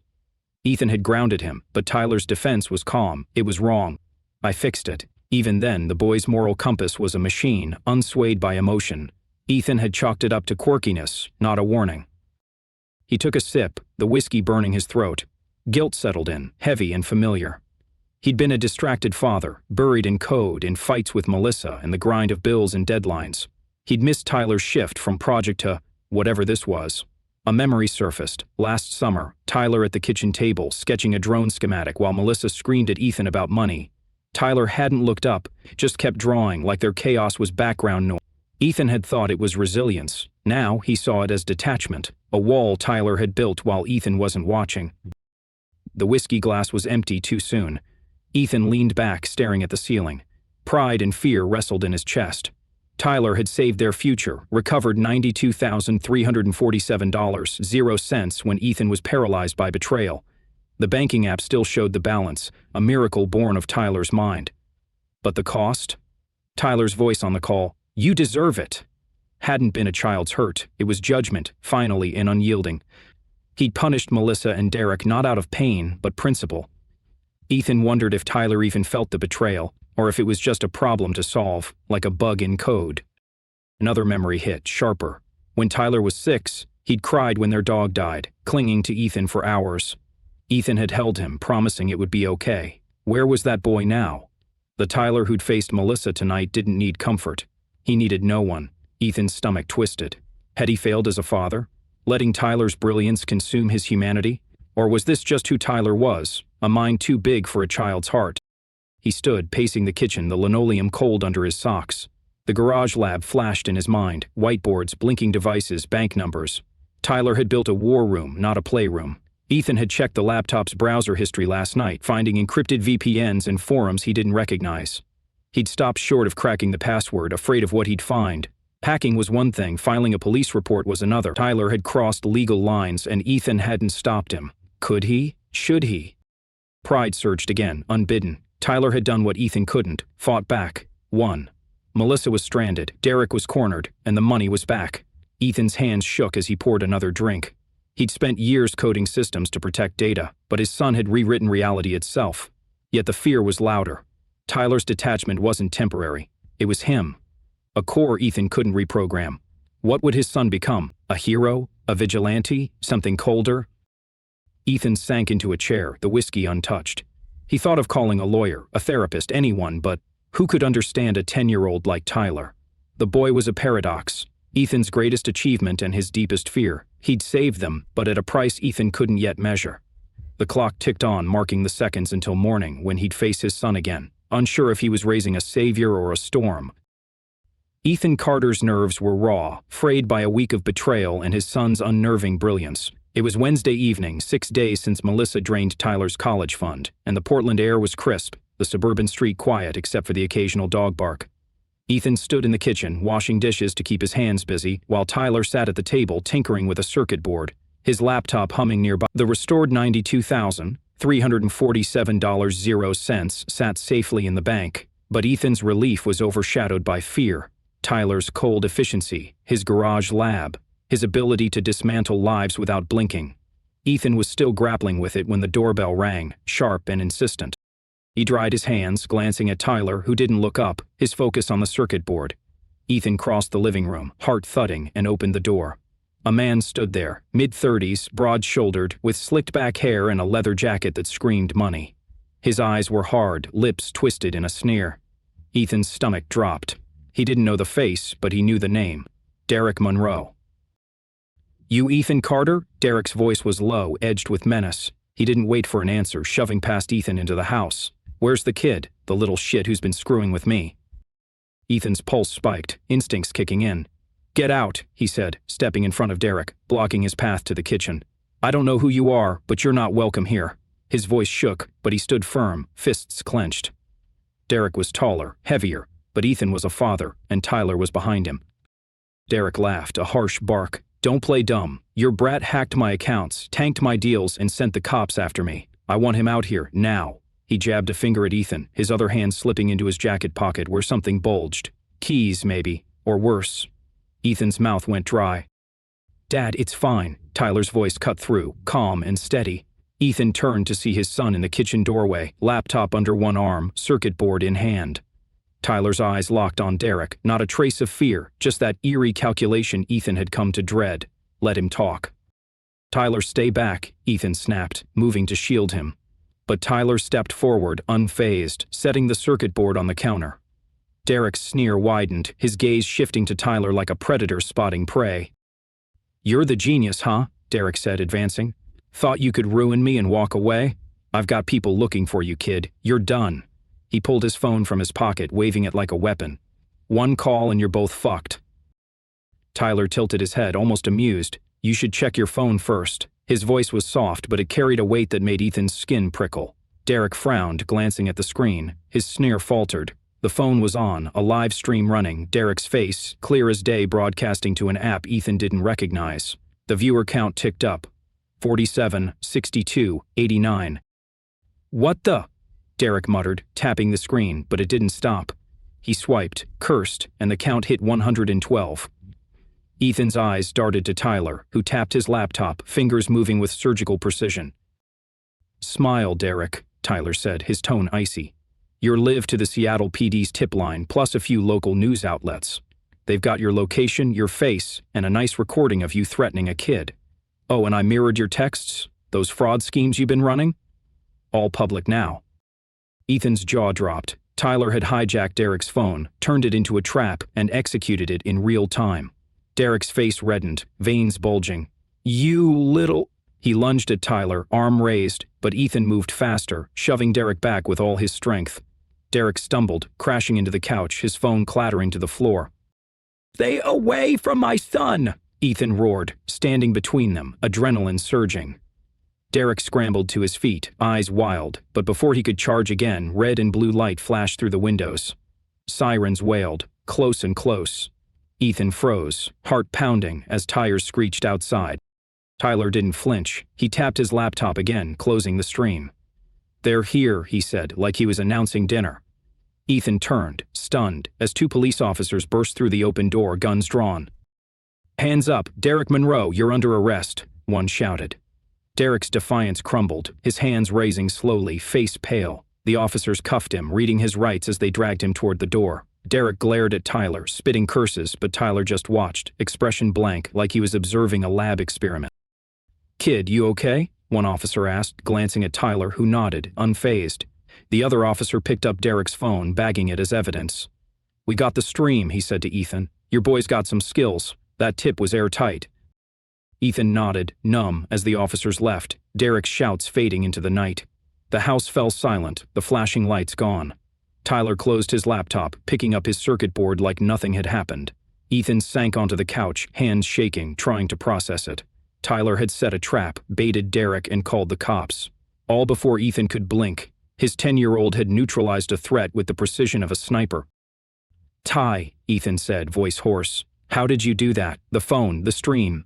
Ethan had grounded him, but Tyler's defense was calm. It was wrong. I fixed it. Even then, the boy's moral compass was a machine, unswayed by emotion. Ethan had chalked it up to quirkiness, not a warning. He took a sip, the whiskey burning his throat. Guilt settled in, heavy and familiar. He'd been a distracted father, buried in code, in fights with Melissa and the grind of bills and deadlines. He'd missed Tyler's shift from project to whatever this was. A memory surfaced. Last summer, Tyler at the kitchen table, sketching a drone schematic while Melissa screamed at Ethan about money. Tyler hadn't looked up, just kept drawing like their chaos was background noise. Ethan had thought it was resilience. Now he saw it as detachment, a wall Tyler had built while Ethan wasn't watching. The whiskey glass was empty too soon. Ethan leaned back, staring at the ceiling. Pride and fear wrestled in his chest. Tyler had saved their future, recovered $92,347.00 when Ethan was paralyzed by betrayal. The banking app still showed the balance, a miracle born of Tyler's mind. But the cost? Tyler's voice on the call, "You deserve it," hadn't been a child's hurt. It was judgment, finally and unyielding. He'd punished Melissa and Derek not out of pain, but principle. Ethan wondered if Tyler even felt the betrayal, or if it was just a problem to solve, like a bug in code. Another memory hit, sharper. When Tyler was 6, he'd cried when their dog died, clinging to Ethan for hours. Ethan had held him, promising it would be okay. Where was that boy now? The Tyler who'd faced Melissa tonight didn't need comfort. He needed no one. Ethan's stomach twisted. Had he failed as a father? Letting Tyler's brilliance consume his humanity? Or was this just who Tyler was, a mind too big for a child's heart? He stood, pacing the kitchen, the linoleum cold under his socks. The garage lab flashed in his mind, whiteboards, blinking devices, bank numbers. Tyler had built a war room, not a playroom. Ethan had checked the laptop's browser history last night, finding encrypted VPNs and forums he didn't recognize. He'd stopped short of cracking the password, afraid of what he'd find. Hacking was one thing, filing a police report was another. Tyler had crossed legal lines, and Ethan hadn't stopped him. Could he? Should he? Pride surged again, unbidden. Tyler had done what Ethan couldn't, fought back, won. Melissa was stranded, Derek was cornered, and the money was back. Ethan's hands shook as he poured another drink. He'd spent years coding systems to protect data, but his son had rewritten reality itself. Yet the fear was louder. Tyler's detachment wasn't temporary. It was him. A core Ethan couldn't reprogram. What would his son become? A hero? A vigilante? Something colder? Ethan sank into a chair, the whiskey untouched. He thought of calling a lawyer, a therapist, anyone, but who could understand a 10-year-old like Tyler? The boy was a paradox. Ethan's greatest achievement and his deepest fear. He'd saved them, but at a price Ethan couldn't yet measure. The clock ticked on, marking the seconds until morning, when he'd face his son again, unsure if he was raising a savior or a storm. Ethan Carter's nerves were raw, frayed by a week of betrayal and his son's unnerving brilliance. It was Wednesday evening, 6 days since Melissa drained Tyler's college fund, and the Portland air was crisp, the suburban street quiet except for the occasional dog bark. Ethan stood in the kitchen, washing dishes to keep his hands busy, while Tyler sat at the table tinkering with a circuit board, his laptop humming nearby. The restored $92,347.00 sat safely in the bank, but Ethan's relief was overshadowed by fear. Tyler's cold efficiency, his garage lab, his ability to dismantle lives without blinking. Ethan was still grappling with it when the doorbell rang, sharp and insistent. He dried his hands, glancing at Tyler, who didn't look up, his focus on the circuit board. Ethan crossed the living room, heart thudding, and opened the door. A man stood there, mid-30s, broad-shouldered, with slicked-back hair and a leather jacket that screamed money. His eyes were hard, lips twisted in a sneer. Ethan's stomach dropped. He didn't know the face, but he knew the name. Derek Monroe. "You Ethan Carter?" Derek's voice was low, edged with menace. He didn't wait for an answer, shoving past Ethan into the house. "Where's the kid? The little shit who's been screwing with me?" Ethan's pulse spiked, instincts kicking in. "Get out," he said, stepping in front of Derek, blocking his path to the kitchen. "I don't know who you are, but you're not welcome here." His voice shook, but he stood firm, fists clenched. Derek was taller, heavier, but Ethan was a father, and Tyler was behind him. Derek laughed, a harsh bark. "Don't play dumb. Your brat hacked my accounts, tanked my deals, and sent the cops after me. I want him out here, now." He jabbed a finger at Ethan, his other hand slipping into his jacket pocket where something bulged. Keys, maybe, or worse. Ethan's mouth went dry. "Dad, it's fine." Tyler's voice cut through, calm and steady. Ethan turned to see his son in the kitchen doorway, laptop under one arm, circuit board in hand. Tyler's eyes locked on Derek, not a trace of fear, just that eerie calculation Ethan had come to dread. Let him talk. "Tyler, stay back," Ethan snapped, moving to shield him. But Tyler stepped forward, unfazed, setting the circuit board on the counter. Derek's sneer widened, his gaze shifting to Tyler like a predator spotting prey. "You're the genius, huh?" Derek said, advancing. "Thought you could ruin me and walk away? I've got people looking for you, kid. You're done." He pulled his phone from his pocket, waving it like a weapon. "One call and you're both fucked." Tyler tilted his head, almost amused. "You should check your phone first." His voice was soft, but it carried a weight that made Ethan's skin prickle. Derek frowned, glancing at the screen. His sneer faltered. The phone was on, a live stream running, Derek's face, clear as day, broadcasting to an app Ethan didn't recognize. The viewer count ticked up. 47, 62, 89. "What the?" Derek muttered, tapping the screen, but it didn't stop. He swiped, cursed, and the count hit 112. Ethan's eyes darted to Tyler, who tapped his laptop, fingers moving with surgical precision. "Smile, Derek," Tyler said, his tone icy. "You're live to the Seattle PD's tip line, plus a few local news outlets. They've got your location, your face, and a nice recording of you threatening a kid. Oh, and I mirrored your texts, those fraud schemes you've been running? All public now." Ethan's jaw dropped. Tyler had hijacked Derek's phone, turned it into a trap, and executed it in real time. Derek's face reddened, veins bulging. "You little—" He lunged at Tyler, arm raised, but Ethan moved faster, shoving Derek back with all his strength. Derek stumbled, crashing into the couch, his phone clattering to the floor. "Stay away from my son!" Ethan roared, standing between them, adrenaline surging. Derek scrambled to his feet, eyes wild, but before he could charge again, red and blue light flashed through the windows. Sirens wailed, close and close. Ethan froze, heart pounding, as tires screeched outside. Tyler didn't flinch. He tapped his laptop again, closing the stream. "They're here," he said, like he was announcing dinner. Ethan turned, stunned, as two police officers burst through the open door, guns drawn. "Hands up, Derek Monroe, you're under arrest," one shouted. Derek's defiance crumbled, his hands raising slowly, face pale. The officers cuffed him, reading his rights as they dragged him toward the door. Derek glared at Tyler, spitting curses, but Tyler just watched, expression blank, like he was observing a lab experiment. "Kid, you okay?" one officer asked, glancing at Tyler, who nodded, unfazed. The other officer picked up Derek's phone, bagging it as evidence. "We got the stream," he said to Ethan. "Your boy's got some skills. That tip was airtight." Ethan nodded, numb, as the officers left, Derek's shouts fading into the night. The house fell silent, the flashing lights gone. Tyler closed his laptop, picking up his circuit board like nothing had happened. Ethan sank onto the couch, hands shaking, trying to process it. Tyler had set a trap, baited Derek, and called the cops. All before Ethan could blink. His 10-year-old had neutralized a threat with the precision of a sniper. "Ty," Ethan said, voice hoarse. "How did you do that? The phone, the stream?"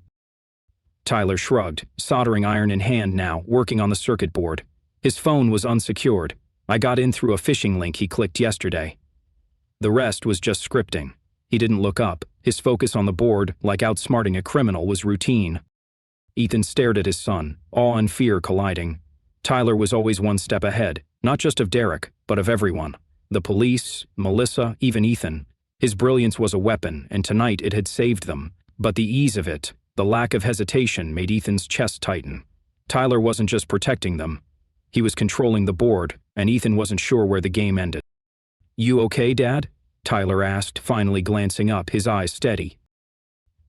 Tyler shrugged, soldering iron in hand now, working on the circuit board. His phone was unsecured. "I got in through a phishing link he clicked yesterday." The rest was just scripting. He didn't look up. His focus on the board, like outsmarting a criminal, was routine. Ethan stared at his son, awe and fear colliding. Tyler was always one step ahead, not just of Derek, but of everyone. The police, Melissa, even Ethan. His brilliance was a weapon, and tonight it had saved them. But the ease of it, the lack of hesitation, made Ethan's chest tighten. Tyler wasn't just protecting them. He was controlling the board, and Ethan wasn't sure where the game ended. "You okay, Dad?" Tyler asked, finally glancing up, his eyes steady.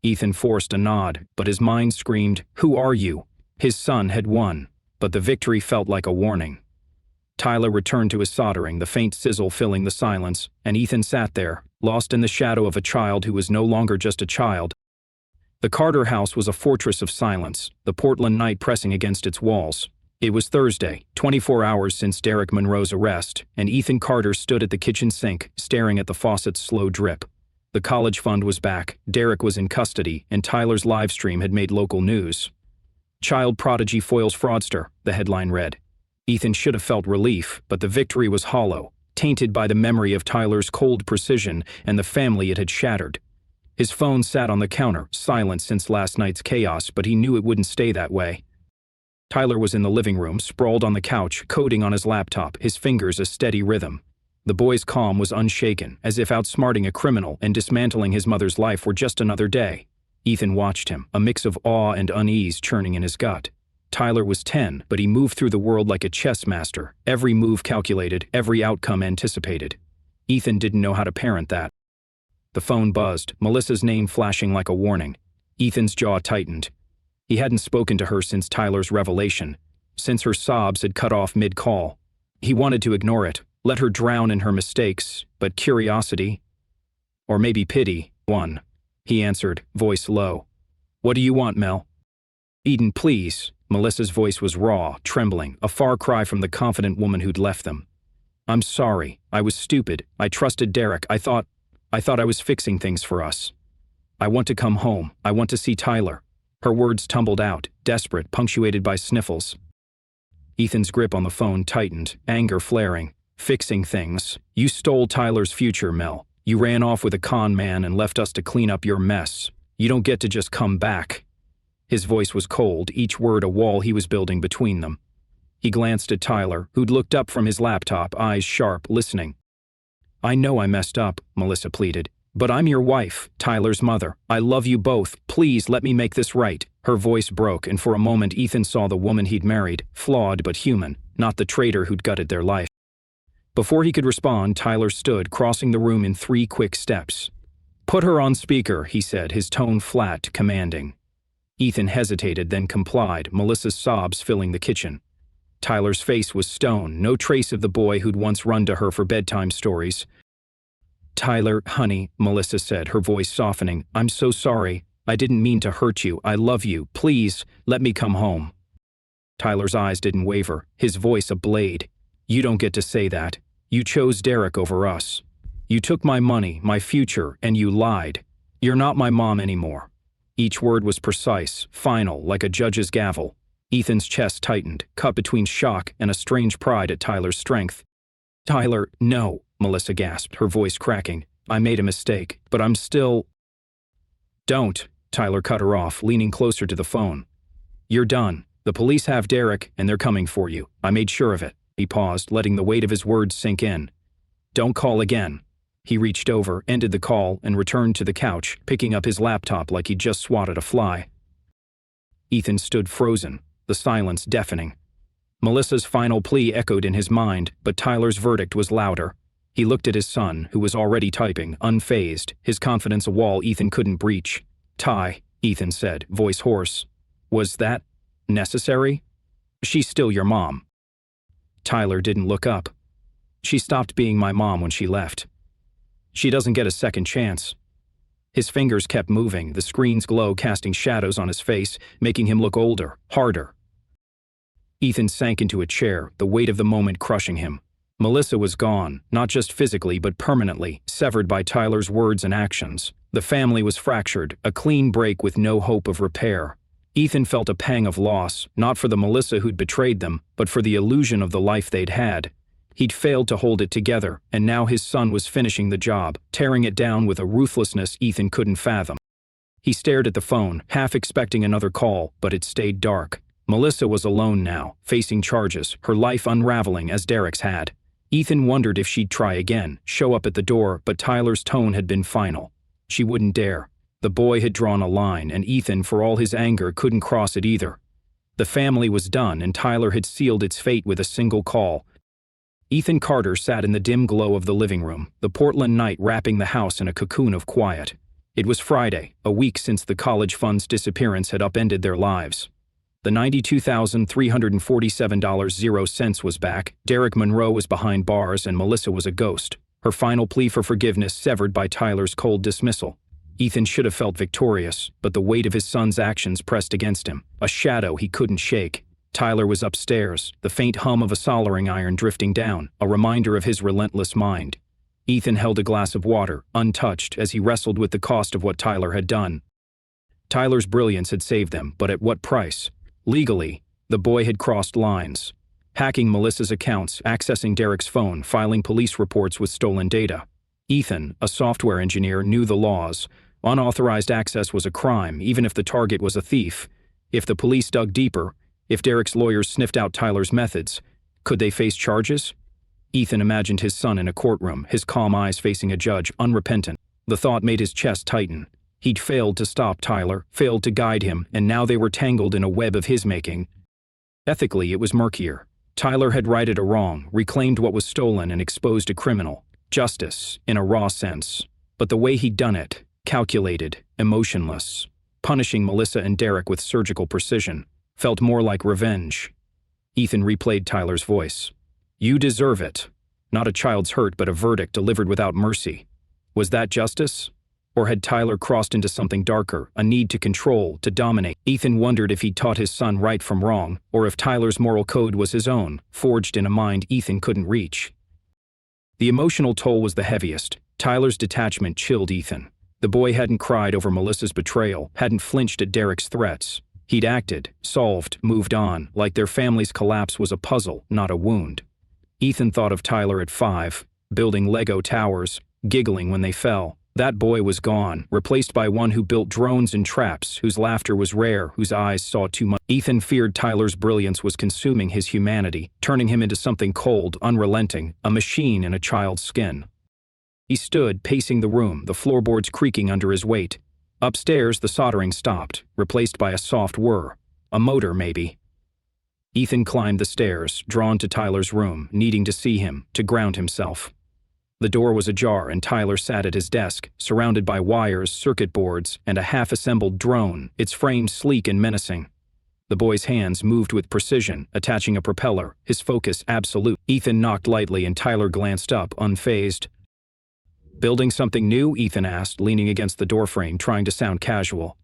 Ethan forced a nod, but his mind screamed, "Who are you?" His son had won, but the victory felt like a warning. Tyler returned to his soldering, the faint sizzle filling the silence, and Ethan sat there, lost in the shadow of a child who was no longer just a child. The Carter house was a fortress of silence, the Portland night pressing against its walls. It was Thursday, 24 hours since Derek Monroe's arrest, and Ethan Carter stood at the kitchen sink, staring at the faucet's slow drip. The college fund was back, Derek was in custody, and Tyler's live stream had made local news. "Child prodigy foils fraudster," the headline read. Ethan should have felt relief, but the victory was hollow, tainted by the memory of Tyler's cold precision and the family it had shattered. His phone sat on the counter, silent since last night's chaos, but he knew it wouldn't stay that way. Tyler was in the living room, sprawled on the couch, coding on his laptop, his fingers a steady rhythm. The boy's calm was unshaken, as if outsmarting a criminal and dismantling his mother's life were just another day. Ethan watched him, a mix of awe and unease churning in his gut. Tyler was 10, but he moved through the world like a chess master, every move calculated, every outcome anticipated. Ethan didn't know how to parent that. The phone buzzed, Melissa's name flashing like a warning. Ethan's jaw tightened. He hadn't spoken to her since Tyler's revelation, since her sobs had cut off mid-call. He wanted to ignore it, let her drown in her mistakes, but curiosity, or maybe pity, won. He answered, voice low. "What do you want, Mel?" "Eden, please." Melissa's voice was raw, trembling, a far cry from the confident woman who'd left them. I'm sorry. I was stupid. I trusted Derek. I thought I was fixing things for us. I want to come home. I want to see Tyler. Her words tumbled out, desperate, punctuated by sniffles. Ethan's grip on the phone tightened, anger flaring. Fixing things. You stole Tyler's future, Mel. You ran off with a con man and left us to clean up your mess. You don't get to just come back. His voice was cold, each word a wall he was building between them. He glanced at Tyler, who'd looked up from his laptop, eyes sharp, listening. I know I messed up, Melissa pleaded. But I'm your wife, Tyler's mother. I love you both. Please let me make this right. Her voice broke, and for a moment Ethan saw the woman he'd married, flawed but human, not the traitor who'd gutted their life. Before he could respond, Tyler stood, crossing the room in 3 quick steps. Put her on speaker, he said, his tone flat, commanding. Ethan hesitated, then complied, Melissa's sobs filling the kitchen. Tyler's face was stone, no trace of the boy who'd once run to her for bedtime stories. Tyler, honey, Melissa said, her voice softening, I'm so sorry. I didn't mean to hurt you. I love you. Please, let me come home. Tyler's eyes didn't waver, his voice a blade. You don't get to say that. You chose Derek over us. You took my money, my future, and you lied. You're not my mom anymore. Each word was precise, final, like a judge's gavel. Ethan's chest tightened, cut between shock and a strange pride at Tyler's strength. Tyler, no, Melissa gasped, her voice cracking. I made a mistake, but I'm still… Don't, Tyler cut her off, leaning closer to the phone. You're done. The police have Derek, and they're coming for you. I made sure of it. He paused, letting the weight of his words sink in. Don't call again. He reached over, ended the call, and returned to the couch, picking up his laptop like he'd just swatted a fly. Ethan stood frozen, the silence deafening. Melissa's final plea echoed in his mind, but Tyler's verdict was louder. He looked at his son, who was already typing, unfazed, his confidence a wall Ethan couldn't breach. Ty, Ethan said, voice hoarse. Was that necessary? She's still your mom. Tyler didn't look up. She stopped being my mom when she left. She doesn't get a second chance. His fingers kept moving, the screen's glow casting shadows on his face, making him look older, harder. Ethan sank into a chair, the weight of the moment crushing him. Melissa was gone, not just physically but permanently, severed by Tyler's words and actions. The family was fractured, a clean break with no hope of repair. Ethan felt a pang of loss, not for the Melissa who'd betrayed them, but for the illusion of the life they'd had. He'd failed to hold it together, and now his son was finishing the job, tearing it down with a ruthlessness Ethan couldn't fathom. He stared at the phone, half expecting another call, but it stayed dark. Melissa was alone now, facing charges, her life unraveling as Derek's had. Ethan wondered if she'd try again, show up at the door, but Tyler's tone had been final. She wouldn't dare. The boy had drawn a line, and Ethan, for all his anger, couldn't cross it either. The family was done, and Tyler had sealed its fate with a single call. Ethan Carter sat in the dim glow of the living room, the Portland night wrapping the house in a cocoon of quiet. It was Friday, a week since the college fund's disappearance had upended their lives. The $92,347.00 was back, Derek Monroe was behind bars, and Melissa was a ghost, her final plea for forgiveness severed by Tyler's cold dismissal. Ethan should have felt victorious, but the weight of his son's actions pressed against him, a shadow he couldn't shake. Tyler was upstairs, the faint hum of a soldering iron drifting down, a reminder of his relentless mind. Ethan held a glass of water, untouched, as he wrestled with the cost of what Tyler had done. Tyler's brilliance had saved them, but at what price? Legally, the boy had crossed lines. Hacking Melissa's accounts, accessing Derek's phone, filing police reports with stolen data. Ethan, a software engineer, knew the laws. Unauthorized access was a crime, even if the target was a thief. If the police dug deeper, if Derek's lawyers sniffed out Tyler's methods, could they face charges? Ethan imagined his son in a courtroom, his calm eyes facing a judge, unrepentant. The thought made his chest tighten. He'd failed to stop Tyler, failed to guide him, and now they were tangled in a web of his making. Ethically, it was murkier. Tyler had righted a wrong, reclaimed what was stolen, and exposed a criminal. Justice, in a raw sense. But the way he'd done it, calculated, emotionless, punishing Melissa and Derek with surgical precision, felt more like revenge. Ethan replayed Tyler's voice. You deserve it. Not a child's hurt, but a verdict delivered without mercy. Was that justice? Or had Tyler crossed into something darker, a need to control, to dominate? Ethan wondered if he'd taught his son right from wrong, or if Tyler's moral code was his own, forged in a mind Ethan couldn't reach. The emotional toll was the heaviest. Tyler's detachment chilled Ethan. The boy hadn't cried over Melissa's betrayal, hadn't flinched at Derek's threats. He'd acted, solved, moved on, like their family's collapse was a puzzle, not a wound. Ethan thought of Tyler at 5, building Lego towers, giggling when they fell. That boy was gone, replaced by one who built drones and traps, whose laughter was rare, whose eyes saw too much. Ethan feared Tyler's brilliance was consuming his humanity, turning him into something cold, unrelenting, a machine in a child's skin. He stood, pacing the room, the floorboards creaking under his weight. Upstairs, the soldering stopped, replaced by a soft whir. A motor, maybe. Ethan climbed the stairs, drawn to Tyler's room, needing to see him, to ground himself. The door was ajar and Tyler sat at his desk, surrounded by wires, circuit boards, and a half-assembled drone, its frame sleek and menacing. The boy's hands moved with precision, attaching a propeller, his focus absolute. Ethan knocked lightly and Tyler glanced up, unfazed. "Building something new?" Ethan asked, leaning against the doorframe, trying to sound casual.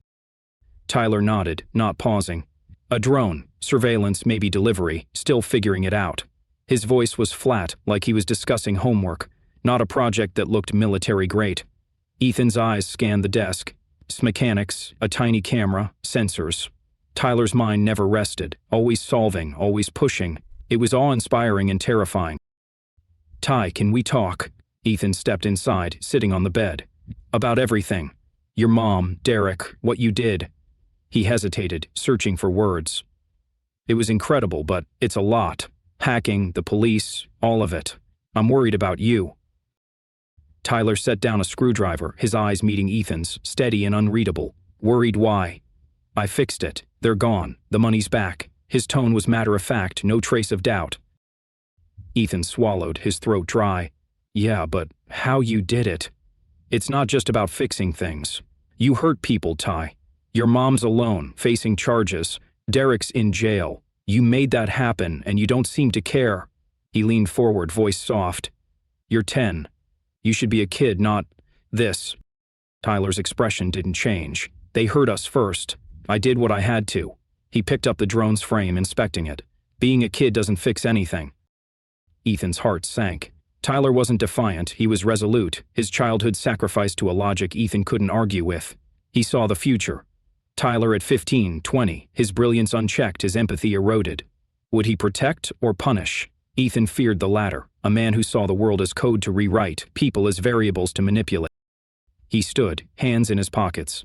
Tyler nodded, not pausing. A drone, surveillance, maybe delivery, still figuring it out. His voice was flat, like he was discussing homework, not a project that looked military great. Ethan's eyes scanned the desk. Mechanics, a tiny camera, sensors. Tyler's mind never rested, always solving, always pushing. It was awe-inspiring and terrifying. "Ty, can we talk?" Ethan stepped inside, sitting on the bed. "About everything. Your mom, Derek, what you did." He hesitated, searching for words. "It was incredible, but it's a lot. Hacking, the police, all of it. I'm worried about you." Tyler set down a screwdriver, his eyes meeting Ethan's, steady and unreadable. "Worried why?" "I fixed it. They're gone. The money's back." His tone was matter-of-fact, no trace of doubt. Ethan swallowed, his throat dry. "Yeah, but how you did it? It's not just about fixing things. You hurt people, Ty. Your mom's alone, facing charges. Derek's in jail. You made that happen, and you don't seem to care." He leaned forward, voice soft. "You're 10. You should be a kid, not this." Tyler's expression didn't change. "They hurt us first. I did what I had to." He picked up the drone's frame, inspecting it. "Being a kid doesn't fix anything." Ethan's heart sank. Tyler wasn't defiant, he was resolute, his childhood sacrificed to a logic Ethan couldn't argue with. He saw the future. Tyler at 15, 20, his brilliance unchecked, his empathy eroded. Would he protect or punish? Ethan feared the latter, a man who saw the world as code to rewrite, people as variables to manipulate. He stood, hands in his pockets.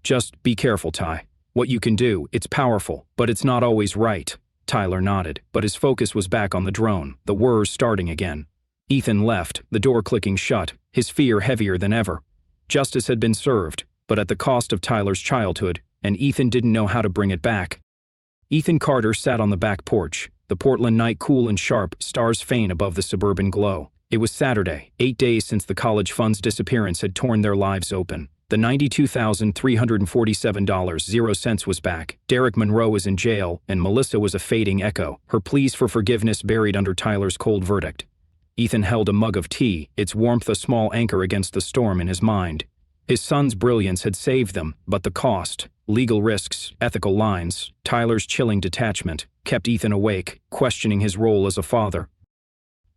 "Just be careful, Ty. What you can do, it's powerful, but it's not always right." Tyler nodded, but his focus was back on the drone, the whirs starting again. Ethan left, the door clicking shut, his fear heavier than ever. Justice had been served, but at the cost of Tyler's childhood, and Ethan didn't know how to bring it back. Ethan Carter sat on the back porch, the Portland night cool and sharp, stars faint above the suburban glow. It was Saturday, 8 days since the college fund's disappearance had torn their lives open. The $92,347.00 was back. Derek Monroe was in jail, and Melissa was a fading echo, her pleas for forgiveness buried under Tyler's cold verdict. Ethan held a mug of tea, its warmth a small anchor against the storm in his mind. His son's brilliance had saved them, but the cost, legal risks, ethical lines, Tyler's chilling detachment, kept Ethan awake, questioning his role as a father.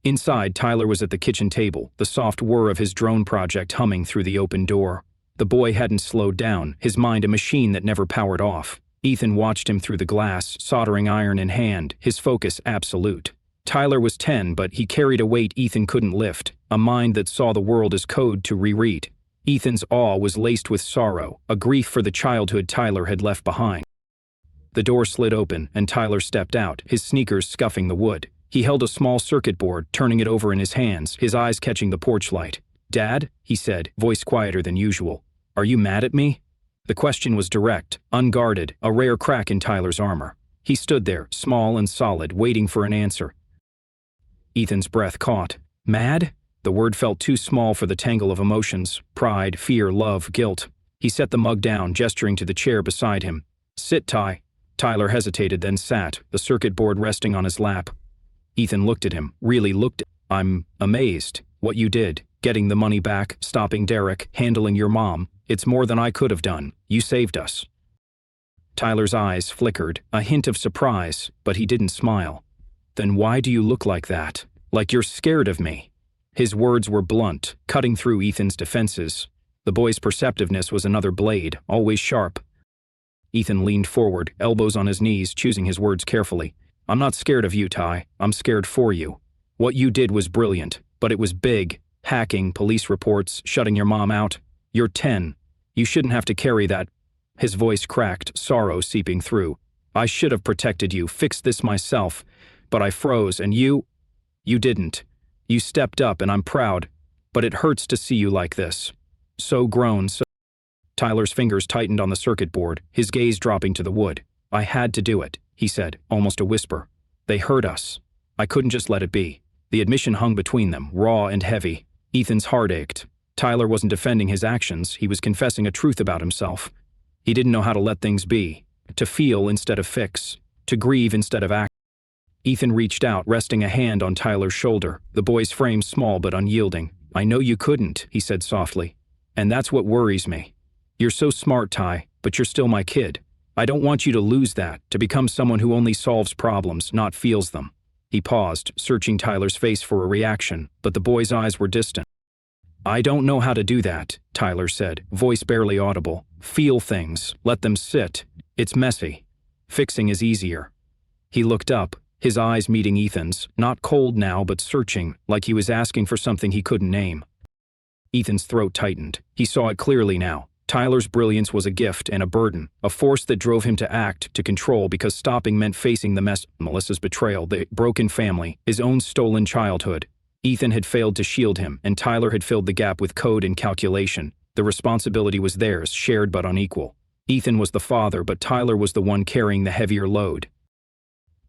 Inside, Tyler was at the kitchen table, the soft whir of his drone project humming through the open door. The boy hadn't slowed down, his mind a machine that never powered off. Ethan watched him through the glass, soldering iron in hand, his focus absolute. Tyler was 10, but he carried a weight Ethan couldn't lift, a mind that saw the world as code to reread. Ethan's awe was laced with sorrow, a grief for the childhood Tyler had left behind. The door slid open, and Tyler stepped out, his sneakers scuffing the wood. He held a small circuit board, turning it over in his hands, his eyes catching the porch light. "Dad?" he said, voice quieter than usual. "Are you mad at me?" The question was direct, unguarded, a rare crack in Tyler's armor. He stood there, small and solid, waiting for an answer. Ethan's breath caught. "Mad?" The word felt too small for the tangle of emotions, pride, fear, love, guilt. He set the mug down, gesturing to the chair beside him. "Sit, Ty." Tyler hesitated, then sat, the circuit board resting on his lap. Ethan looked at him, really looked at him. "I'm amazed. What you did, getting the money back, stopping Derek, handling your mom. It's more than I could have done. You saved us." Tyler's eyes flickered, a hint of surprise, but he didn't smile. "Then why do you look like that? Like you're scared of me?" His words were blunt, cutting through Ethan's defenses. The boy's perceptiveness was another blade, always sharp. Ethan leaned forward, elbows on his knees, choosing his words carefully. I'm not scared of you, Ty. I'm scared for you. What you did was brilliant, but it was big. Hacking, police reports, shutting your mom out. You're 10. You shouldn't have to carry that. His voice cracked, sorrow seeping through. I should have protected you, fixed this myself. But I froze, and you didn't. You stepped up, and I'm proud. But it hurts to see you like this. So grown, so... Tyler's fingers tightened on the circuit board, his gaze dropping to the wood. I had to do it, he said, almost a whisper. They hurt us. I couldn't just let it be. The admission hung between them, raw and heavy. Ethan's heart ached. Tyler wasn't defending his actions, he was confessing a truth about himself. He didn't know how to let things be. To feel instead of fix. To grieve instead of act. Ethan reached out, resting a hand on Tyler's shoulder, the boy's frame small but unyielding. I know you couldn't, he said softly. And that's what worries me. You're so smart, Ty, but you're still my kid. I don't want you to lose that, to become someone who only solves problems, not feels them. He paused, searching Tyler's face for a reaction, but the boy's eyes were distant. I don't know how to do that, Tyler said, voice barely audible. Feel things, let them sit. It's messy. Fixing is easier. He looked up, his eyes meeting Ethan's, not cold now but searching, like he was asking for something he couldn't name. Ethan's throat tightened. He saw it clearly now. Tyler's brilliance was a gift and a burden, a force that drove him to act, to control, because stopping meant facing the mess, Melissa's betrayal, the broken family, his own stolen childhood. Ethan had failed to shield him, and Tyler had filled the gap with code and calculation. The responsibility was theirs, shared but unequal. Ethan was the father, but Tyler was the one carrying the heavier load.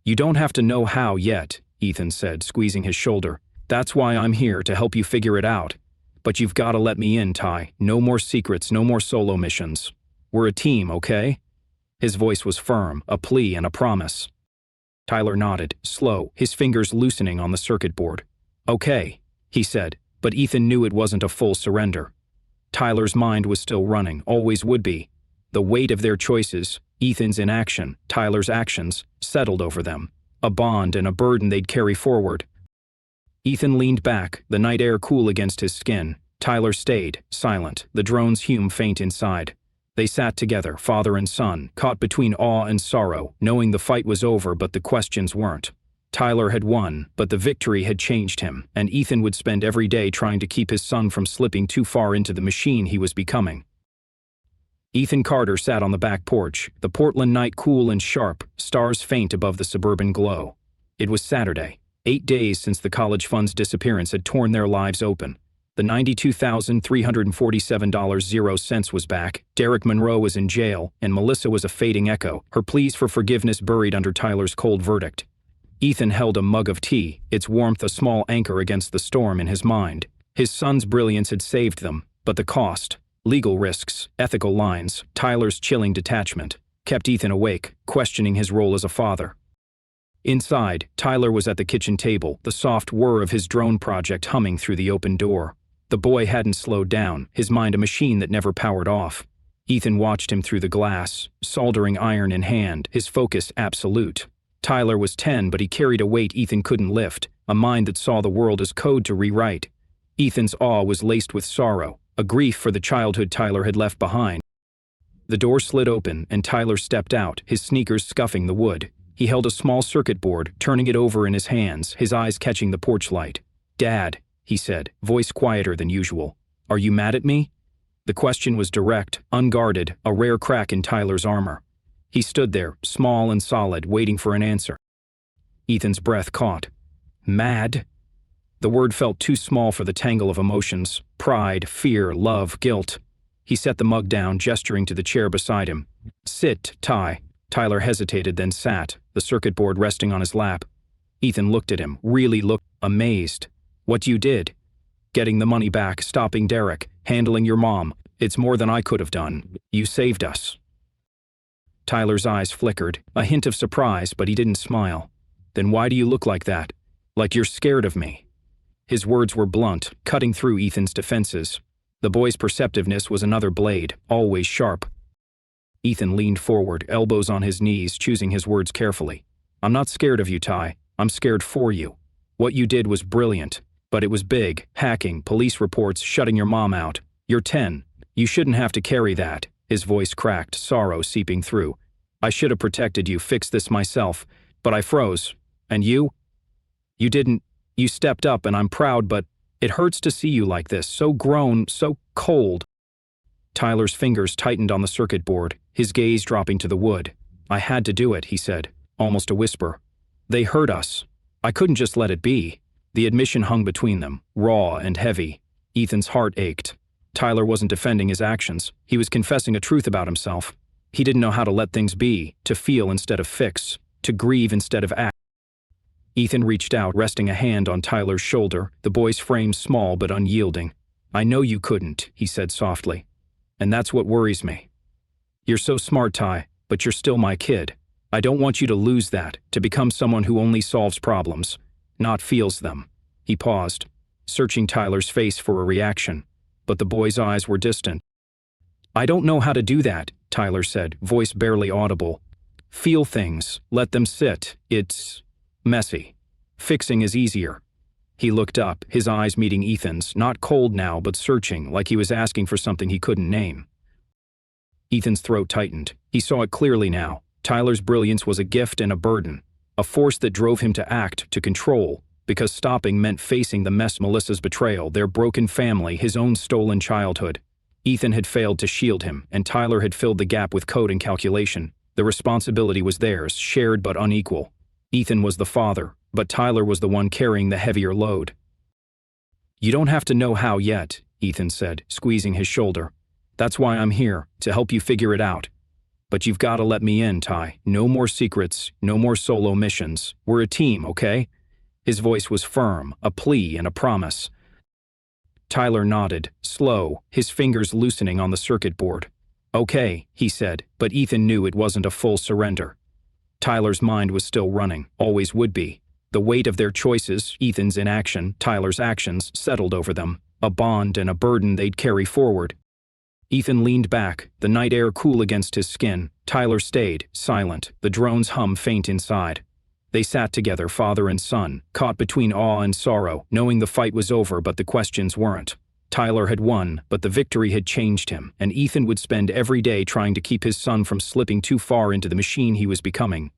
You don't have to know how yet, Ethan said, squeezing his shoulder. That's why I'm here, to help you figure it out. But you've got to let me in, Ty. No more secrets, no more solo missions. We're a team, okay? His voice was firm, a plea and a promise. Tyler nodded, slow, his fingers loosening on the circuit board. Okay, he said, but Ethan knew it wasn't a full surrender. Tyler's mind was still running, always would be. The weight of their choices, Ethan's inaction, Tyler's actions, settled over them. A bond and a burden they'd carry forward. Ethan leaned back, the night air cool against his skin. Tyler stayed, silent, the drone's hume faint inside. They sat together, father and son, caught between awe and sorrow, knowing the fight was over but the questions weren't. Tyler had won, but the victory had changed him, and Ethan would spend every day trying to keep his son from slipping too far into the machine he was becoming. Ethan Carter sat on the back porch, the Portland night cool and sharp, stars faint above the suburban glow. It was Saturday. 8 days since the college fund's disappearance had torn their lives open. The $92,347.00 was back, Derek Monroe was in jail, and Melissa was a fading echo, her pleas for forgiveness buried under Tyler's cold verdict. Ethan held a mug of tea, its warmth a small anchor against the storm in his mind. His son's brilliance had saved them, but the cost, legal risks, ethical lines, Tyler's chilling detachment, kept Ethan awake, questioning his role as a father. Inside, Tyler was at the kitchen table, the soft whir of his drone project humming through the open door. The boy hadn't slowed down, his mind a machine that never powered off. Ethan watched him through the glass, soldering iron in hand, his focus absolute. Tyler was 10, but he carried a weight Ethan couldn't lift, a mind that saw the world as code to rewrite. Ethan's awe was laced with sorrow, a grief for the childhood Tyler had left behind. The door slid open, and Tyler stepped out, his sneakers scuffing the wood. He held a small circuit board, turning it over in his hands, his eyes catching the porch light. Dad, he said, voice quieter than usual. Are you mad at me? The question was direct, unguarded, a rare crack in Tyler's armor. He stood there, small and solid, waiting for an answer. Ethan's breath caught. Mad? The word felt too small for the tangle of emotions, pride, fear, love, guilt. He set the mug down, gesturing to the chair beside him. Sit, Ty. Tyler hesitated, then sat, the circuit board resting on his lap. Ethan looked at him, really looked, amazed. What you did? Getting the money back, stopping Derek, handling your mom. It's more than I could have done. You saved us. Tyler's eyes flickered, a hint of surprise, but he didn't smile. Then why do you look like that? Like you're scared of me. His words were blunt, cutting through Ethan's defenses. The boy's perceptiveness was another blade, always sharp. Ethan leaned forward, elbows on his knees, choosing his words carefully. I'm not scared of you, Ty. I'm scared for you. What you did was brilliant, But it was big: hacking, police reports, shutting your mom out. You're 10. You shouldn't have to carry that. His voice cracked, sorrow seeping through. I should have protected you, fixed this myself. But I froze. And you? You didn't. You stepped up, and I'm proud, but it hurts to see you like this, so grown, so cold. Tyler's fingers tightened on the circuit board, his gaze dropping to the wood. I had to do it, he said, almost a whisper. They hurt us. I couldn't just let it be. The admission hung between them, raw and heavy. Ethan's heart ached. Tyler wasn't defending his actions. He was confessing a truth about himself. He didn't know how to let things be, to feel instead of fix, to grieve instead of act. Ethan reached out, resting a hand on Tyler's shoulder, the boy's frame small but unyielding. I know you couldn't, he said softly. And that's what worries me. You're so smart, Ty, but you're still my kid. I don't want you to lose that, to become someone who only solves problems, not feels them. He paused, searching Tyler's face for a reaction, but the boy's eyes were distant. I don't know how to do that, Tyler said, voice barely audible. Feel things, let them sit. It's messy. Fixing is easier. He looked up, his eyes meeting Ethan's, not cold now but searching, like he was asking for something he couldn't name. Ethan's throat tightened. He saw it clearly now. Tyler's brilliance was a gift and a burden, a force that drove him to act, to control, because stopping meant facing the mess: Melissa's betrayal, their broken family, his own stolen childhood. Ethan had failed to shield him, and Tyler had filled the gap with code and calculation. The responsibility was theirs, shared but unequal. Ethan was the father, but Tyler was the one carrying the heavier load. You don't have to know how yet, Ethan said, squeezing his shoulder. That's why I'm here, to help you figure it out. But you've got to let me in, Ty. No more secrets, no more solo missions. We're a team, okay? His voice was firm, a plea and a promise. Tyler nodded, slow, his fingers loosening on the circuit board. Okay, he said, but Ethan knew it wasn't a full surrender. Tyler's mind was still running, always would be. The weight of their choices, Ethan's inaction, Tyler's actions, settled over them, a bond and a burden they'd carry forward. Ethan leaned back, the night air cool against his skin. Tyler stayed, silent, the drone's hum faint inside. They sat together, father and son, caught between awe and sorrow, knowing the fight was over but the questions weren't. Tyler had won, but the victory had changed him, and Ethan would spend every day trying to keep his son from slipping too far into the machine he was becoming.